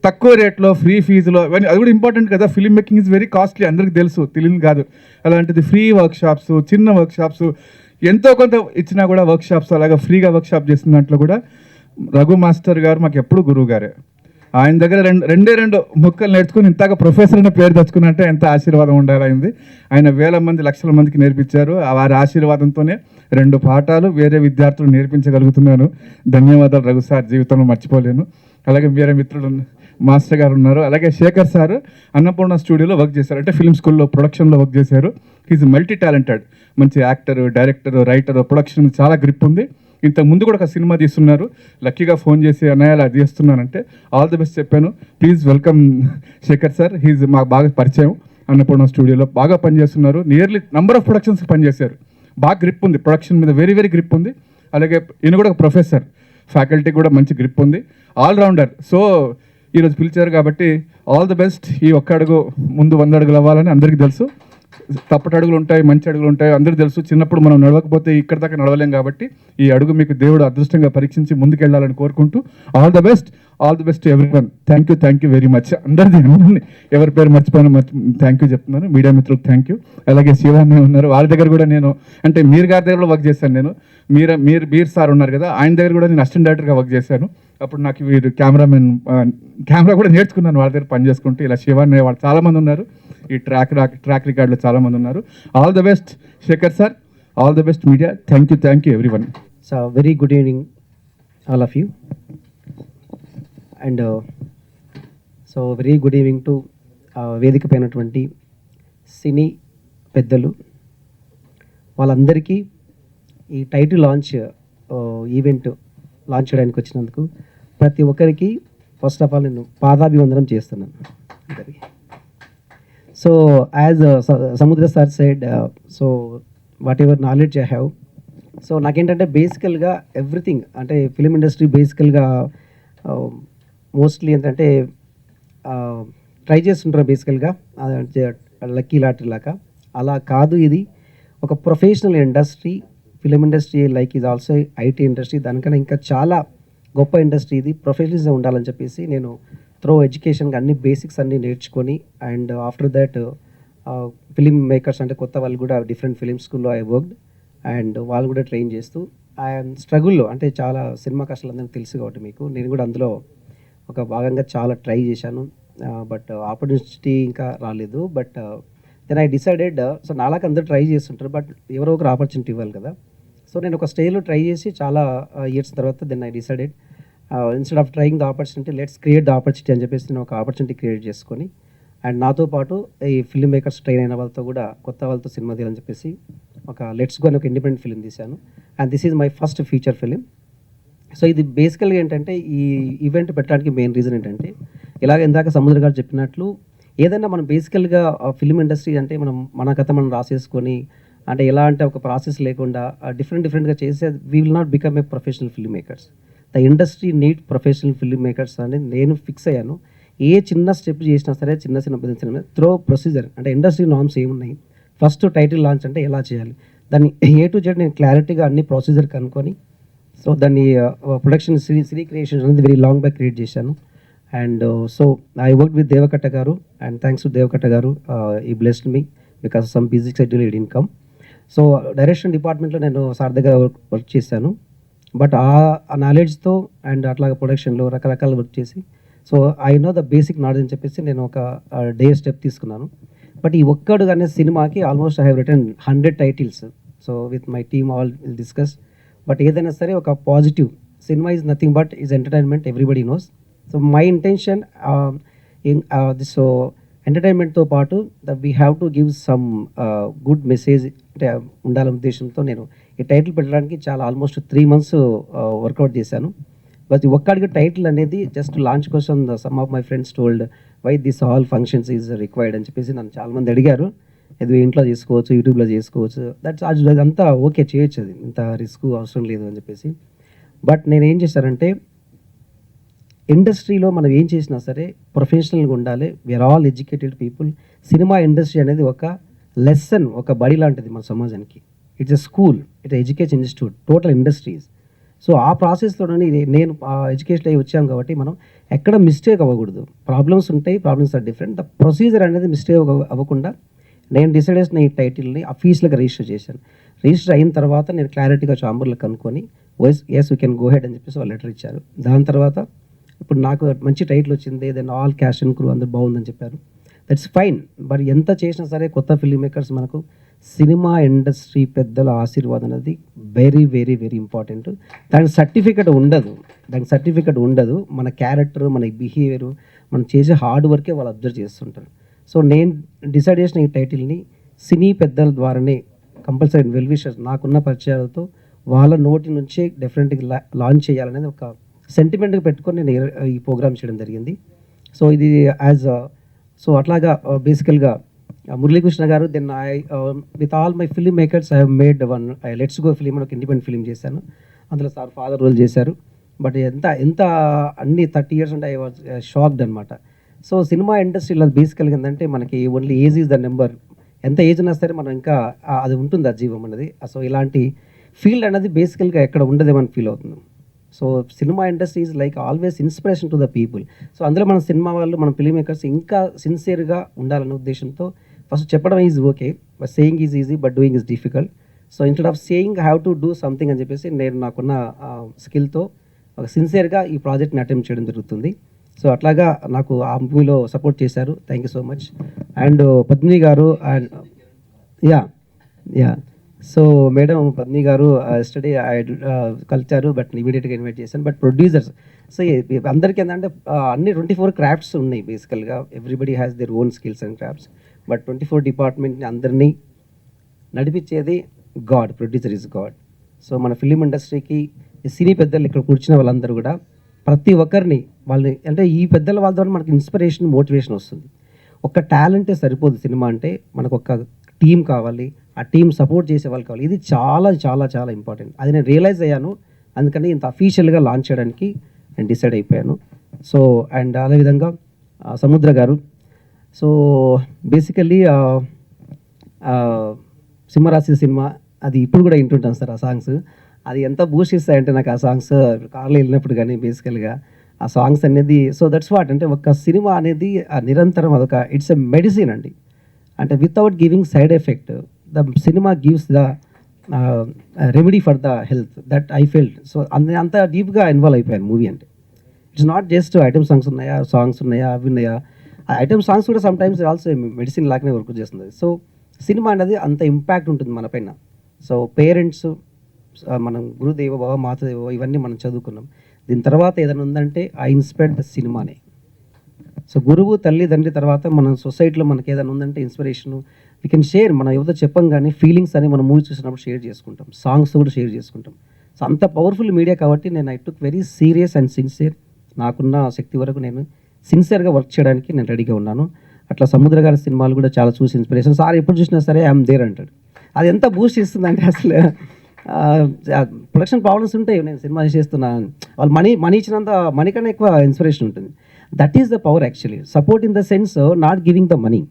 తక్కువ రేట్లో, ఫ్రీ ఫీజులో, ఇవన్నీ అది కూడా ఇంపార్టెంట్ కదా. Film making is very costly, అందరికీ తెలుసు, తెలియదు కాదు. అలాంటిది ఫ్రీ వర్క్షాప్స్, చిన్న వర్క్షాప్స్ ఎంతో కొంత ఇచ్చినా కూడా వర్క్షాప్స్ అలాగా ఫ్రీగా వర్క్షాప్ చేసిన దాంట్లో కూడా రఘు మాస్టర్ గారు మాకు ఎప్పుడు గురువు గారే. ఆయన దగ్గర రెండు ముక్కలు నేర్చుకుని ఇంతగా ప్రొఫెసర్ అనే పేరు తెచ్చుకున్నట్టే ఎంత ఆశీర్వాదం ఉండాలైంది. ఆయన వేల మంది లక్షల మందికి నేర్పించారు. వారి ఆశీర్వాదంతోనే 2 పాఠాలు వేరే విద్యార్థులు నేర్పించగలుగుతున్నాను. ధన్యవాదాలు రఘు సార్, జీవితంలో మర్చిపోలేను. అలాగే వేరే మిత్రులు మాస్టర్ గారు ఉన్నారు. అలాగే శేఖర్ సార్ అన్నపూర్ణ స్టూడియోలో వర్క్ చేశారు, అంటే ఫిల్మ్ స్కూల్లో ప్రొడక్షన్లో వర్క్ చేశారు. హీజ్ మల్టీ టాలెంటెడ్, మంచి యాక్టర్, డైరెక్టర్, రైటర్, ప్రొడక్షన్ చాలా గ్రిప్ ఉంది. ఇంత ముందు కూడా ఒక సినిమా తీస్తున్నారు. లక్కీగా ఫోన్ చేసి అన్నయ్య అలా తీస్తున్నానంటే ఆల్ ది బెస్ట్ చెప్పాను. Please welcome Shekhar sir. He's మాకు బాగా పరిచయం. అన్నపూర్ణ స్టూడియోలో బాగా పనిచేస్తున్నారు. నియర్లీ నంబర్ ఆఫ్ ప్రొడక్షన్స్కి పనిచేశారు. బాగా గ్రిప్ ఉంది, ప్రొడక్షన్ మీద వెరీ వెరీ గ్రిప్ ఉంది. అలాగే ఈయన కూడా ఒక ప్రొఫెసర్, ఫ్యాకల్టీ కూడా మంచి గ్రిప్ ఉంది, ఆల్రౌండర్. సో ఈరోజు పిలిచారు కాబట్టి ఆల్ ది బెస్ట్. ఈ ఒక్క అడుగు ముందు 100 అడుగులు అవ్వాలని అందరికీ తెలుసు. తప్పటి అడుగులు ఉంటాయి, మంచి అడుగులు ఉంటాయి, అందరికీ తెలుసు. చిన్నప్పుడు మనం నడవకపోతే ఇక్కడ దాకా నడవలేం కాబట్టి ఈ అడుగు మీకు దేవుడు అదృష్టంగా పరీక్షించి ముందుకెళ్ళాలని కోరుకుంటూ all the best everyone. Thank you very much. అందరిది ఎవరి పేరు మర్చిపోయినా థ్యాంక్ యూ చెప్తున్నాను. మీడియా మిత్రులకు థ్యాంక్ యూ. అలాగే శివాన్ని ఉన్నారు, వాళ్ళ దగ్గర కూడా నేను అంటే మీర్ గారి దగ్గర వర్క్ చేశాను నేను. మీర్ సార్ ఉన్నారు కదా, ఆయన దగ్గర కూడా నేను అసిస్టెంట్ డైరెక్టర్గా వర్క్ చేశాను. అప్పుడు నాకు వీరు కెమెరా కూడా నేర్చుకున్నాను వాళ్ళ దగ్గర పని చేసుకుంటూ. ఇలా శివాన్ని వాళ్ళు చాలామంది ఉన్నారు, ఈ ట్రాక్ రికార్డులో చాలామంది ఉన్నారు. All the best Shekhar sir, all the best media. Thank you everyone. So very good evening all of you, and so very good evening to వేదిక పైనటువంటి సినీ పెద్దలు వాళ్ళందరికీ ఈ టైటిల్ లాంచ్ ఈవెంట్ లాంచ్ చేయడానికి వచ్చినందుకు ప్రతి ఒక్కరికి ఫస్ట్ ఆఫ్ ఆల్ నేను పాదాభివందనం చేస్తున్నాను. సో యాజ్ సముద్ర sir said, so what ever knowledge I have, so నాకేంటంటే బేసికల్గా ఎవ్రీథింగ్ అంటే ఫిలిం ఇండస్ట్రీ బేసికల్గా మోస్ట్లీ ఏంటంటే ట్రై చేస్తుంటారు బేసికల్గా లక్కీ లాటరీ లాగా. అలా కాదు, ఇది ఒక professional industry. Film industry like is also IT industry, దానికన్నా ఇంకా చాలా గొప్ప ఇండస్ట్రీ ఇది. ప్రొఫెషనలిజం ఉండాలని చెప్పేసి నేను త్రో ఎడ్యుకేషన్గా అన్ని బేసిక్స్ అన్నీ నేర్చుకొని, and after that film makers అంటే కొత్త వాళ్ళు కూడా డిఫరెంట్ ఫిలిం స్కూల్లో ఐ వర్క్డ్, అండ్ వాళ్ళు కూడా ట్రైన్ చేస్తూ ఐఎమ్ స్ట్రగుల్లో అంటే చాలా సినిమా కష్టాలు అందరికీ తెలుసు కాబట్టి మీకు నేను కూడా అందులో ఒక భాగంగా చాలా ట్రై చేశాను, బట్ ఆపర్చునిటీ ఇంకా రాలేదు. But then I decided, so నాలాగా అందరూ ట్రై చేస్తుంటారు, బట్ ఎవరో ఒకరు ఆపర్చునిటీ ఇవ్వాలి కదా. సో నేను ఒక స్టేజ్లో ట్రై చేసి చాలా ఇయర్స్ తర్వాత then I decided, instead of trying the opportunity, let's create the opportunity అని చెప్పేసి నేను ఒక ఆపర్చునిటీ క్రియేట్ చేసుకొని, అండ్ నాతో పాటు ఈ ఫిల్మ్ మేకర్స్ ట్రైన్ అయిన వాళ్ళతో కూడా కొత్త వాళ్ళతో సినిమా తీయాలని చెప్పేసి ఒక లెట్స్ గో అని ఒక ఇండిపెండెంట్ ఫిల్మ్ తీశాను. And this is my first feature film. So ఇది బేసికల్గా ఏంటంటే, ఈ ఈవెంట్ పెట్టడానికి మెయిన్ రీజన్ ఏంటంటే, ఇలాగ ఇందాక సముద్ర గారు చెప్పినట్లు, ఏదైనా మనం బేసికల్గా ఫిల్మ్ ఇండస్ట్రీ అంటే మన కథ మనం రాసేసుకొని, అంటే ఎలా అంటే ఒక ప్రాసెస్ లేకుండా డిఫరెంట్గా చేసే, we will not become a professional film makers. The industry need professional film makers అని నేను ఫిక్స్ అయ్యాను. ఏ చిన్న స్టెప్ చేసినా సరే, చిన్న బిజినెస్ త్రో ప్రొసీజర్, అంటే ఇండస్ట్రీ నార్మ్స్ ఏమున్నాయి, ఫస్ట్ టైటిల్ లాంచ్ అంటే ఎలా చేయాలి, దాన్ని ఏ టు జెడ్ నేను క్లారిటీగా అన్ని ప్రొసీజర్ కనుక్కొని, సో దాన్ని ప్రొడక్షన్ సిరీ క్రియేషన్ అనేది వెరీ లాంగ్ బ్యాక్ క్రియేట్ చేశాను. And so I work with Devakatta garu, and thanks to Devakatta garu, he blessed me because some busy schedule ఇడ్ ఇన్కమ్. సో డైరెక్షన్ డిపార్ట్మెంట్లో నేను సార్ దగ్గర వర్క్ చేశాను, బట్ ఆ నాలెడ్జ్తో అండ్ అట్లాగా ప్రొడక్షన్లో రకరకాల వర్క్ చేసి, so I know the basic knowledge అని చెప్పేసి నేను ఒక డే స్టెప్ తీసుకున్నాను. బట్ ఈ ఒక్కడు అనే సినిమాకి almost I have return 100 titles. So with my team all will discuss. But ఏదైనా సరే ఒక positive cinema is nothing but is entertainment, everybody knows. So my intention so ఎంటర్టైన్మెంట్తో పాటు we have to give some good message అంటే ఉండాలనే ఉద్దేశంతో నేను ఈ టైటిల్ పెట్టడానికి చాలా ఆల్మోస్ట్ 3 months వర్కౌట్ చేశాను. బట్ ఒక్కడికి టైటిల్ అనేది జస్ట్ లాంచ్ కోసం some of my friends told why this all functions is required అని చెప్పేసి నన్ను చాలామంది అడిగారు. ఇది ఇంట్లో చేసుకోవచ్చు, యూట్యూబ్లో చేసుకోవచ్చు, అదంతా ఓకే చేయొచ్చు, అది ఇంత రిస్క్ అవసరం లేదు అని చెప్పేసి. బట్ నేను ఏం చేశానంటే, ఇండస్ట్రీలో మనం ఏం చేసినా సరే ప్రొఫెషనల్గా ఉండాలి. We are all educated people. Cinema industry అనేది ఒక లెసన్, ఒక బడి లాంటిది మన సమాజానికి. It's a school, it's education institute, total industries. So ఆ ప్రాసెస్లోనే నేను ఎడ్యుకేషన్ అయ్యి వచ్చాను కాబట్టి మనం ఎక్కడ మిస్టేక్ అవ్వకూడదు. ప్రాబ్లమ్స్ ఉంటాయి, problems are different. The procedure అనేది మిస్టేక్ అవ్వకుండా నేను డిసైడ్ చేసిన ఈ టైటిల్ని అఫీషియల్గా రిజిస్టర్ చేశాను. రిజిస్టర్ అయిన తర్వాత నేను క్లారిటీగా చాంబర్లో కనుక్కొని yes we can go ahead అని చెప్పేసి వాళ్ళు లెటర్ ఇచ్చారు. దాని తర్వాత ఇప్పుడు నాకు మంచి టైటిల్ వచ్చింది, then all cast and crew అందరూ బాగుందని చెప్పారు. That's fine. బట్ ఎంత చేసినా సరే కొత్త ఫిల్మ్ మేకర్స్ మనకు సినిమా ఇండస్ట్రీ పెద్దల ఆశీర్వాదం అనేది వెరీ వెరీ వెరీ ఇంపార్టెంట్. దానికి సర్టిఫికెట్ ఉండదు. మన క్యారెక్టర్, మన బిహేవియర్, మనం చేసే హార్డ్ వర్కే వాళ్ళు అబ్జర్వ్ చేస్తుంటారు. సో నేను డిసైడ్ చేసిన ఈ టైటిల్ని సినీ పెద్దల ద్వారానే కంపల్సరీ వెల్ విషర్స్ నాకున్న పరిచయాలతో వాళ్ళ నోటి నుంచే డెఫినెట్గా లాంచ్ చేయాలనేది ఒక సెంటిమెంట్గా పెట్టుకొని నేను ఈ ప్రోగ్రామ్ చేయడం జరిగింది. సో ఇది సో అట్లాగా బేసికల్గా Muralikrishna garu, then with all my filmmakers I have made one let's go film అని ఒక ఇండిపెండెంట్ ఫిలిం చేశాను. అందులో సార్ ఫాదర్ రోల్ చేశారు. బట్ ఎంత అన్ని 30 years అంటే ఐ వాజ్ షాక్డ్ అనమాట. సో సినిమా ఇండస్ట్రీలో బేసికల్గా ఏంటంటే మనకి only age is the number. ఎంత ఏజ్ ఉన్నా సరే మనం ఇంకా అది ఉంటుంది, ఆ జీవం అనేది. సో ఇలాంటి ఫీల్డ్ అనేది బేసికల్గా ఎక్కడ ఉండదేమని ఫీల్ అవుతుంది. So cinema industry is like always inspiration to the people. So అందులో మన సినిమా వాళ్ళు, మన ఫిల్మ్ మేకర్స్ ఇంకా సిన్సియర్గా ఉండాలనే ఉద్దేశంతో ఫస్ట్ చెప్పడం is okay, but saying is easy, but doing is difficult. So instead of saying have to do something అని చెప్పేసి నేను నాకున్న స్కిల్తో ఒక సిన్సియర్గా ఈ ప్రాజెక్ట్ని అటెంప్ట్ చేయడం జరుగుతుంది. సో అట్లాగా నాకు ఆ మూవీలో సపోర్ట్ చేశారు. Thank you so much. And Padmini garu and ya so madam Padmini garu yesterday కలిచారు, బట్ ఇమీడియట్గా ఇన్వైట్ చేశాను. బట్ ప్రొడ్యూసర్స్, సో అందరికీ ఏంటంటే అన్ని 24 crafts ఉన్నాయి బేసికల్గా. Everybody has their own skills and crafts. But 24 డిపార్ట్మెంట్ని అందరినీ నడిపించేది god, producer is god. So మన ఫిలిం ఇండస్ట్రీకి సినీ పెద్దలు ఇక్కడ కూర్చున్న వాళ్ళందరూ కూడా ప్రతి ఒక్కరిని వాళ్ళని అంటే ఈ పెద్దల వాళ్ళ ద్వారా మనకి ఇన్స్పిరేషన్, మోటివేషన్ వస్తుంది. ఒక టాలెంటే సరిపోదు సినిమా అంటే, మనకు ఒక టీం కావాలి, ఆ టీం సపోర్ట్ చేసే వాళ్ళు కావాలి. ఇది చాలా చాలా చాలా ఇంపార్టెంట్. అది నేను రియలైజ్ అయ్యాను. అందుకని ఇంత అఫీషియల్గా లాంచ్ చేయడానికి నేను డిసైడ్ అయిపోయాను. సో అండ్ అదేవిధంగా సముద్ర గారు, సో బేసికల్లీ సింహరాశి సినిమా అది ఇప్పుడు కూడా వింటుంటాను సార్. ఆ సాంగ్స్ అది ఎంత బూస్ట్ ఇస్తాయంటే నాకు ఆ సాంగ్స్ కార్లో వెళ్ళినప్పుడు కానీ బేసికల్గా ఆ సాంగ్స్ అనేది. సో దట్స్ వాట్ అంటే ఒక సినిమా అనేది నిరంతరం అదొక ఇట్స్ ఎ మెడిసిన్ అండి. అంటే without giving side effect the cinema gives the remedy for the health, that I felt. So అంత డీప్గా ఇన్వాల్వ్ అయిపోయాను మూవీ అంటే. It's not just item songs ఉన్నాయా, సాంగ్స్ ఉన్నాయా, అవి ఉన్నాయా. ఐటమ్ సాంగ్స్ కూడా సమ్ టైమ్స్ ఆల్సో మెడిసిన్ లాగానే వర్క్ చేస్తుంది. సో సినిమా అనేది అంత ఇంపాక్ట్ ఉంటుంది మన పైన. సో పేరెంట్స్, మనం గురుదేవ భవ మాతదేవ ఇవన్నీ మనం చదువుకున్నాం. దీని తర్వాత ఏదైనా ఉందంటే ఐ ఇన్స్పైర్డ్ ద సినిమానే. సో గురువు, తల్లి, తండ్రి తర్వాత మన సొసైటీలో మనకి ఏదైనా ఉందంటే ఇన్స్పిరేషను వీ కెన్ షేర్. మనం ఎవరితో చెప్పం కానీ ఫీలింగ్స్ అని మనం మూవీ చూసినప్పుడు షేర్ చేసుకుంటాం, సాంగ్స్ కూడా షేర్ చేసుకుంటాం. సో అంత పవర్ఫుల్ మీడియా కాబట్టి నేను I took very serious and sincere. నాకున్న శక్తి వరకు నేను సిన్సియర్గా వర్క్ చేయడానికి నేను రెడీగా ఉన్నాను. అట్లా సముద్ర గారి సినిమాలు కూడా చాలా చూసి ఇన్స్పిరేషన్. సార్ ఎప్పుడు చూసినా సరే ఐఎమ్ దేర్ అంటాడు. అది ఎంత బూస్ట్ ఇస్తుందంటే అసలు ప్రొడక్షన్ ప్రాబ్లమ్స్ ఉంటాయి, నేను సినిమా చేస్తున్నాను, వాళ్ళు మనీ ఇచ్చినంత మనీ కన్నా ఎక్కువ ఇన్స్పిరేషన్ ఉంటుంది. That is the power actually. Support in the sense not giving the money.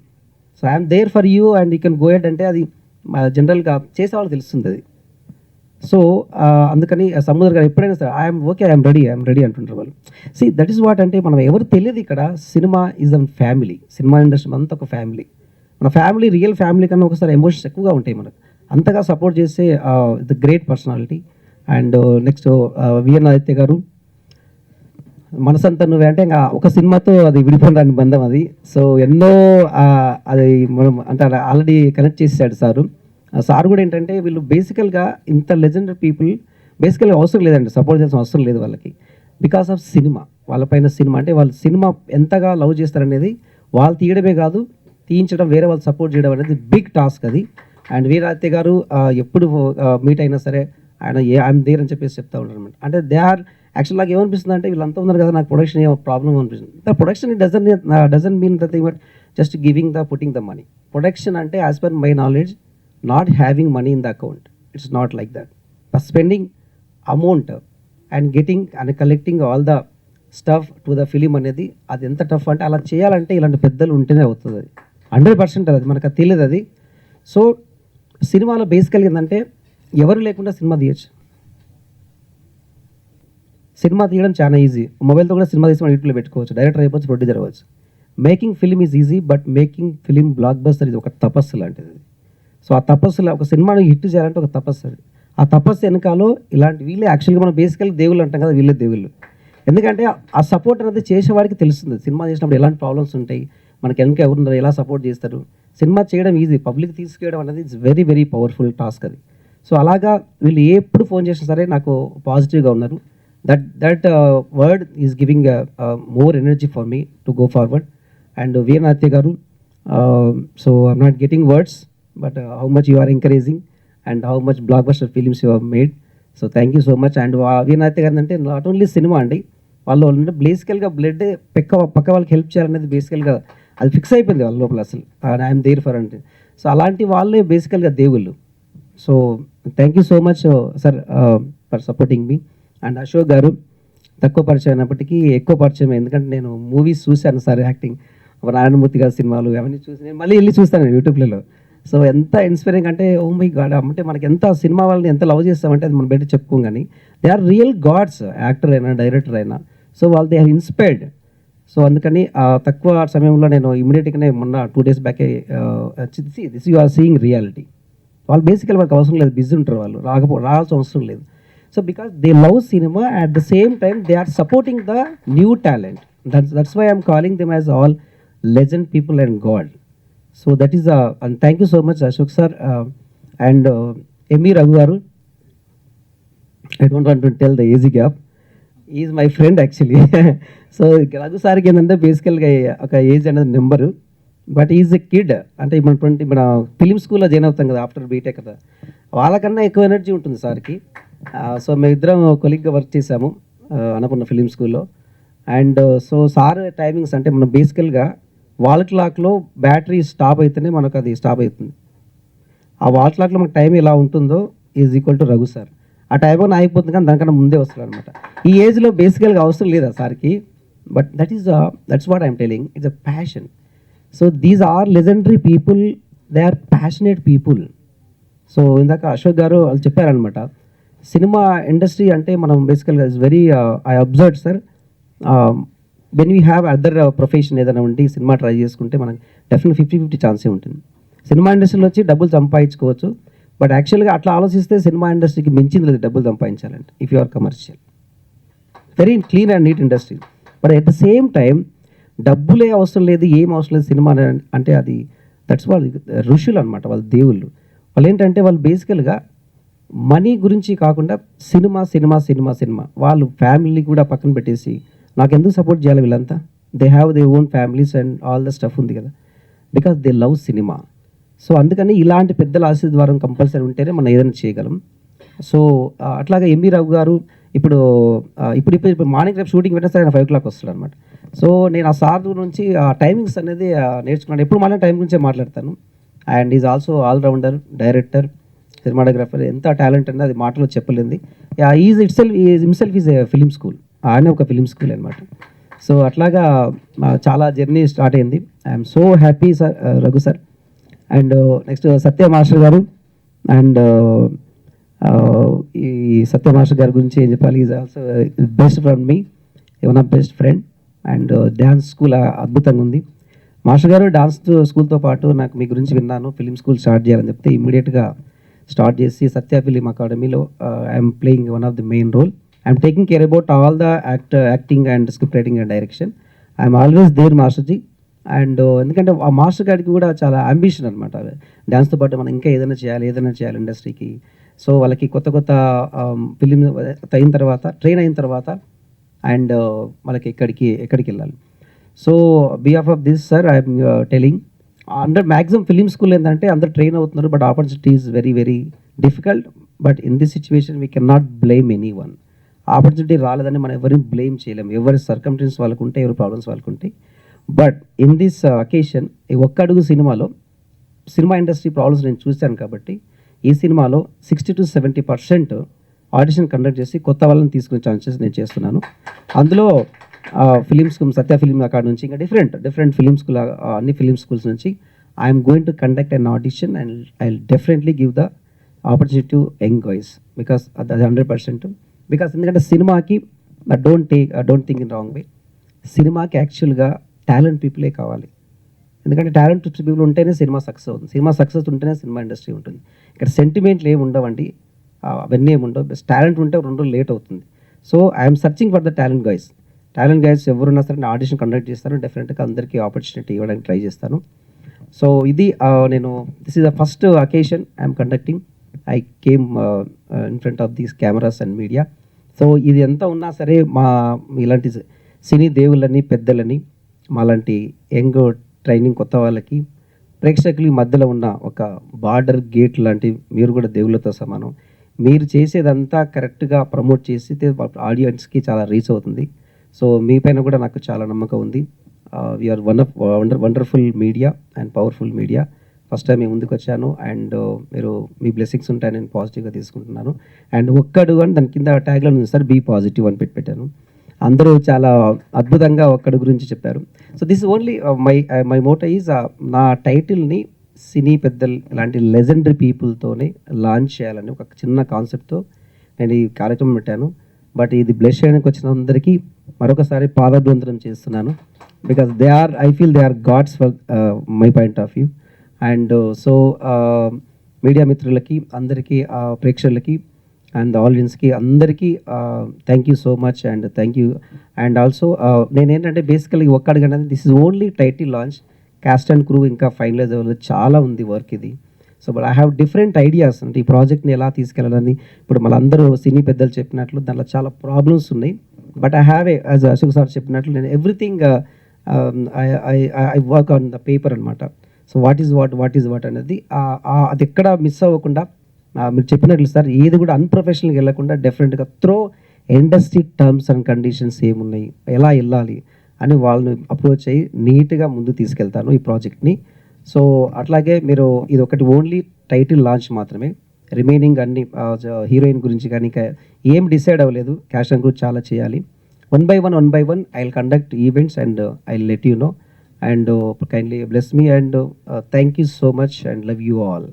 So I'm there for you and you can go ahead అంటే అది జనరల్గా చేసే వాళ్ళకి తెలుస్తుంది అది. సో అందుకని సముద్ర గారు ఎప్పుడైనా సరే ఐఎమ్ రెడీ అంటుంటారు వాళ్ళు. సి దట్ ఈస్ వాట్ అంటే మనం ఎవరు తెలియదు ఇక్కడ. Cinema is an family. Cinema industry అంతా ఒక ఫ్యామిలీ. మన ఫ్యామిలీ రియల్ ఫ్యామిలీ కన్నా ఒకసారి ఎమోషన్స్ ఎక్కువగా ఉంటాయి మనకు. అంతగా సపోర్ట్ చేసే the great personality. And next V N Aditya garu, Manasantha నువ్వే అంటే ఇంకా ఒక సినిమాతో అది విడిపోయిన బంధం అది. సో ఎన్నో అది మనం అంటే ఆల్రెడీ కనెక్ట్ చేసాడు సారు. సార్ కూడా ఏంటంటే వీళ్ళు బేసికల్గా ఇంత లెజెండరీ పీపుల్ బేసికల్గా అవసరం లేదండి, సపోర్ట్ చేయాల్సిన అవసరం లేదు వాళ్ళకి. బికాస్ ఆఫ్ సినిమా, వాళ్ళపైన సినిమా అంటే వాళ్ళు సినిమా ఎంతగా లవ్ చేస్తారనేది వాళ్ళు తీయడమే కాదు, తీయించడం, వేరే వాళ్ళు సపోర్ట్ చేయడం అనేది బిగ్ టాస్క్ అది. అండ్ వీరాదిత్య గారు ఎప్పుడు మీట్ అయినా సరే ఆయన ఐఎమ్ దేర్ అని చెప్పేసి చెప్తా ఉంటారు అనమాట. అంటే దే ఆర్ యాక్చువల్ నాకు ఏమనిపిస్తుంది అంటే వీళ్ళంతా ఉన్నారు కదా, నాకు ప్రొడక్షన్ ఏమో ప్రాబ్లం అనిపిస్తుంది. The production it doesn't mean that just giving the putting the money. Production అంటే as per my knowledge not having money in the account. It's not like that. But spending amount and getting and collecting all the stuff to the film అనేది అది ఎంత టఫ్ అంటే అలా చేయాలంటే ఇలాంటి పెద్దలు ఉంటేనే అవుతుంది. అది 100% అది మనకు తెలియదు అది. సో సినిమాలో బేసికల్గా ఏంటంటే ఎవరు లేకుండా సినిమా తీయచ్చు. సినిమా తీయడం చాలా ఈజీ. మొబైల్తో కూడా సినిమా తీసి మనం యూట్యూబ్లో పెట్టుకోవచ్చు, డైరెక్టర్ అయిపోవచ్చు, ప్రొడ్యూసర్ అవ్వచ్చు. Making film is easy, but making film block buster ఇది ఒక తపస్సు లాంటిది. సో ఆ తపస్సులో ఒక సినిమాను హిట్ చేయాలంటే ఒక తపస్సు అది. ఆ తపస్సు వెనకాలో ఇలాంటి వీళ్ళే యాక్చువల్గా మనం బేసికల్గా దేవుళ్ళు అంటాం కదా, వీళ్ళే దేవుళ్ళు. ఎందుకంటే ఆ సపోర్ట్ అనేది చేసేవాడికి తెలుస్తుంది. సినిమా చేసినప్పుడు ఎలాంటి ప్రాబ్లమ్స్ ఉంటాయి, మనకి వెనక ఎవరున్నారు, ఎలా సపోర్ట్ చేస్తారు. సినిమా చేయడం ఈజీ, పబ్లిక్ తీసుకెళ్ళడం అనేది it's very very powerful task అది. సో అలాగా వీళ్ళు ఎప్పుడు ఫోన్ చేసినా సరే నాకు పాజిటివ్గా ఉన్నారు. That word is giving more energy for me to go forward. And V N Aditya garu, so I'm not getting words, but how much you are encouraging and how much blockbuster films you have made. So thank you so much. And వీణాయితే గారంటే నాట్ ఓన్లీ సినిమా అండి, వాళ్ళు అంటే బేసికల్గా బ్లడ్ పక్క వాళ్ళకి హెల్ప్ చేయాలనేది బేసికల్గా అది ఫిక్స్ అయిపోయింది వాళ్ళ లోపల అసలు. ఐఎమ్ దేర్ ఫర్ అంటే సో అలాంటి వాళ్ళే బేసికల్గా దేవుళ్ళు. So thank you so much sir for supporting me. And Ashok garu తక్కువ పరిచయం అయినప్పటికీ ఎక్కువ పరిచయం, ఎందుకంటే నేను మూవీస్ చూశాను సార్, యాక్టింగ్, నారాయణమూర్తి గారి సినిమాలు అవన్నీ చూసి నేను మళ్ళీ వెళ్ళి చూస్తాను యూట్యూబ్లలో. సో ఎంత ఇన్స్పైరింగ్ అంటే ఓ మై గాడ్, అంటే మనకి ఎంత సినిమా వాళ్ళని ఎంత లవ్ చేస్తామంటే అది మనం బయట చెప్పుకోం కానీ they are real gods, actor అయినా డైరెక్టర్ అయినా. సో వాళ్ళు దే ఆర్ ఇన్స్పైర్డ్. సో అందుకని తక్కువ సమయంలో నేను ఇమీడియట్గానే మొన్న 2 days బ్యాకే this you are seeing reality. వాళ్ళు బేసికల్ వాళ్ళకి అవసరం లేదు, బిజీ ఉంటారు వాళ్ళు, రావాల్సిన అవసరం లేదు. So because they love cinema at the same time they are supporting the new talent. That's why I'm calling them as all legend people and god. So that is and thank you so much Ashok sir and M.E. Raghu garu. I don't want to tell the age gap. He is my friend actually. So Raghu sir ki endante basically ga oka age another number, but he is a kid. Ante మన 20 మన ఫిలిం స్కూల్లో జాయిన్ అవుతాం కదా ఆఫ్టర్ బీటెక్ కదా, వాళ్ళకన్నా ఎక్కువ ఎనర్జీ ఉంటుంది సార్కి. సో మేమిద్దరం కొలీగ్గా వర్క్ చేసాము అన్నపూర్ణ ఫిలిం స్కూల్లో. అండ్ సో సార్ టైమింగ్స్ అంటే మనం బేసికల్గా వాల్ క్లాక్లో బ్యాటరీ స్టాప్ అయితేనే మనకు అది స్టాప్ అవుతుంది. ఆ వాల్ క్లాక్లో మనకు టైం ఎలా ఉంటుందో is equal to Raghu sir. ఆ టైం అని అయిపోతుంది కానీ దానికన్నా ముందే వస్తుంది అనమాట. ఈ ఏజ్లో బేసికల్గా అవసరం లేదు ఆ సార్కి, but that's what I'm telling, it's a passion. So these are legendary people, they are passionate people. So ఇందాక అశోక్ గారు వాళ్ళు చెప్పారనమాట, సినిమా ఇండస్ట్రీ అంటే మనం బేసికల్గా is very I observe sir, when we have other profession ఏదైనా ఉండి సినిమా ట్రై చేసుకుంటే మనకు డెఫినెట్ 50-50 ఛాన్సే ఉంటుంది. సినిమా ఇండస్ట్రీలో వచ్చి డబ్బులు సంపాదించుకోవచ్చు, బట్ యాక్చువల్గా అట్లా ఆలోచిస్తే సినిమా ఇండస్ట్రీకి మించింది లేదు డబ్బులు సంపాదించాలంటే, if you are commercial. Very clean and neat industry. But at the same time డబ్బులే అవసరం లేదు, ఏం అవసరం లేదు సినిమా అంటే అది దట్స్ వాళ్ళు ఋషులు అనమాట, వాళ్ళు దేవుళ్ళు. వాళ్ళు ఏంటంటే వాళ్ళు బేసికల్గా మనీ గురించి కాకుండా సినిమా సినిమా సినిమా సినిమా వాళ్ళు ఫ్యామిలీ కూడా పక్కన పెట్టేసి నాకు ఎందుకు సపోర్ట్ చేయాలి వీళ్ళంతా, they have they own families and all the stuff ఉంది కదా, because they love cinema. So అందుకని ఇలాంటి పెద్దల ఆశీర్వాదం కంపల్సరీ ఉంటేనే మనం ఏదైనా చేయగలం. సో అట్లాగే ఎంవి రావు గారు ఇప్పుడు మార్నింగ్ రేపు షూటింగ్ పెట్టినా సరే ఆయన 5 o'clock వస్తాడు అనమాట. సో నేను ఆ సార్ నుంచి ఆ టైమింగ్స్ అనేది నేర్చుకున్నాను. ఎప్పుడు మళ్ళీ టైం గురించే మాట్లాడతాను. And is also all rounder, director, cinematographer, ఎంత టాలెంట్ అనేది అది మాటలో చెప్పలేంది. Is himself is a film school, ఆయన ఒక ఫిలిం స్కూల్ అనమాట. సో అట్లాగా చాలా జర్నీ స్టార్ట్ అయింది. I'm so happy sir, Raghu sir. And next Satya master garu. And ఈ సత్య మాస్టర్ గారి గురించి ఏం చెప్పాలి, is also best friend me, one of best friend. And dance school అద్భుతంగా ఉంది. మాస్టర్ గారు డాన్స్ స్కూల్తో పాటు నాకు మీ గురించి విన్నాను, ఫిలిం స్కూల్ స్టార్ట్ చేయాలని చెప్తే ఇమ్మీడియట్గా స్టార్ట్ చేసి సత్య ఫిలిం అకాడమీలో I'm playing one of the main role. I'm taking care about all the acting and script writing and direction. I'm always there మాస్టర్జీ. అండ్ ఎందుకంటే ఆ మాస్టర్ గారికి కూడా చాలా అంబిషన్ అనమాట, డ్యాన్స్తో పాటు మనం ఇంకా ఏదైనా చేయాలి ఇండస్ట్రీకి. సో వాళ్ళకి కొత్త ఫిలిం అయిన తర్వాత ట్రైన్ అయిన తర్వాత అండ్ వాళ్ళకి ఎక్కడికి వెళ్ళాలి. So behalf of this sir I'm telling, అందరు మ్యాక్సిమం ఫిలిం స్కూల్ ఏంటంటే అందరు ట్రైన్ అవుతున్నారు, but opportunity is very very difficult. But in this situation we can not blame any one. Opportunity రాలేదని మనం ఎవరిని బ్లేమ్ చేయలేము. ఎవరి సర్కమ్స్టెన్స్ వాళ్ళకు ఉంటాయి, ఎవరి ప్రాబ్లమ్స్ వాళ్ళకు ఉంటాయి. బట్ ఇన్ దిస్ అకేషన్ ఈ ఒక్క అడుగు సినిమాలో సినిమా ఇండస్ట్రీ ప్రాబ్లమ్స్ నేను చూశాను కాబట్టి ఈ సినిమాలో 60 to 70% ఆడిషన్ కండక్ట్ చేసి కొత్త వాళ్ళని తీసుకునే ఛాన్సెస్ నేను చేస్తున్నాను. అందులో ఫిలిం స్కూల్, సత్య ఫిలిం అకాడమీ నుంచి ఇంకా డిఫరెంట్ ఫిలిం స్కూల్, అన్ని ఫిలిం స్కూల్స్ నుంచి I'm going to conduct an audition and I will definitely give the opportunity to young boys, because అది 100%. బికాస్ ఎందుకంటే సినిమాకి don't think in wrong way, సినిమాకి యాక్చువల్గా టాలెంట్ పీపులే కావాలి. ఎందుకంటే టాలెంట్ పీపుల్ ఉంటేనే సినిమా సక్సెస్ అవుతుంది, సినిమా సక్సెస్ ఉంటేనే సినిమా ఇండస్ట్రీ ఉంటుంది. ఇక్కడ సెంటిమెంట్లు ఏమి ఉండవండి, అవన్నీ ఏమి ఉండవు. బెస్ట్ టాలెంట్ ఉంటే 2 రోజులు లేట్ అవుతుంది. So I'm searching for the talent guys ఎవరున్నా సరే నేను ఆడిషన్ కండక్ట్ చేస్తాను, డెఫినెట్గా అందరికీ ఆపర్చునిటీ ఇవ్వడానికి ట్రై చేస్తాను. సో ఇది నేను this is the first occasion I'm conducting. I came in front of these cameras and media. So ఇది ఎంత ఉన్నా సరే ఇలాంటి సినీ దేవుళ్ళని, పెద్దలని, మాలాంటి యంగ్ ట్రైనింగ్ కొత్త వాళ్ళకి, ప్రేక్షకుల మధ్యలో ఉన్న ఒక బార్డర్ గేట్ లాంటి మీరు కూడా దేవుళ్ళతో సమానం. మీరు చేసేదంతా కరెక్ట్గా ప్రమోట్ చేస్తే ఆడియన్స్కి చాలా రీచ్ అవుతుంది. సో మీ పైన కూడా నాకు చాలా నమ్మకం ఉంది. We are one of wonderful media and powerful media. First time మీ ముందుకు వచ్చాను అండ్ మీరు మీ బ్లెస్సింగ్స్ ఉంటాయని నేను పాజిటివ్గా తీసుకుంటున్నాను. అండ్ ఒక్కడు అని దాని కింద ట్యాగ్లో ఉంది సార్, బీ పాజిటివ్ అని పెట్టాను. అందరూ చాలా అద్భుతంగా ఒక్కడి గురించి చెప్పారు. So this only my Moto is నా టైటిల్ని సినీ పెద్దలు ఇలాంటి లెజెండరీ పీపుల్తోనే లాంచ్ చేయాలని ఒక చిన్న కాన్సెప్ట్తో నేను ఈ కార్యక్రమం పెట్టాను. బట్ ఇది బ్లెస్ చేయడానికి వచ్చిన అందరికీ మరొకసారి పాదాభివందనం చేస్తున్నాను. Because I feel they are gods for my point of view. And so media మిత్రులకి అందరికీ, ప్రేక్షకులకి అండ్ ఆడియన్స్కి అందరికీ thank you so much and thank you. And also నేనేంటంటే బేసికల్గా ఒక్క అడగండి, this is only title launch, cast and crew ఇంకా ఫైనలైజ్ అవ్వలేదు, చాలా ఉంది వర్క్ ఇది. So but I have different ideas, అంటే ఈ ప్రాజెక్ట్ని ఎలా తీసుకెళ్ళాలని. ఇప్పుడు మనందరూ సినీ పెద్దలు చెప్పినట్లు దాంట్లో చాలా ప్రాబ్లమ్స్ ఉన్నాయి. But I have as Ashok sir చెప్పినట్లు నేను everything I work on the paper అనమాట. సో వాట్ ఈజ్ వాట్ అనేది అది ఎక్కడ మిస్ అవ్వకుండా మీరు చెప్పినట్లు సార్ ఏది కూడా అన్ప్రొఫెషనల్గా వెళ్ళకుండా డెఫినెట్గా ఇండస్ట్రీ టర్మ్స్ అండ్ కండిషన్స్ ఏమున్నాయి, ఎలా వెళ్ళాలి అని వాళ్ళని అప్రోచ్ అయ్యి నీట్గా ముందు తీసుకెళ్తాను ఈ ప్రాజెక్ట్ని. సో అట్లాగే మీరు ఇది ఒకటి ఓన్లీ టైటిల్ లాంచ్ మాత్రమే, రిమైనింగ్ అన్ని హీరోయిన్ గురించి కానీ ఇంకా ఏం డిసైడ్ అవ్వలేదు. క్యాష్ అండ్ గురించి చాలా చేయాలి. One by one I will conduct events and I will let you know. And kindly bless me and thank you so much and love you all.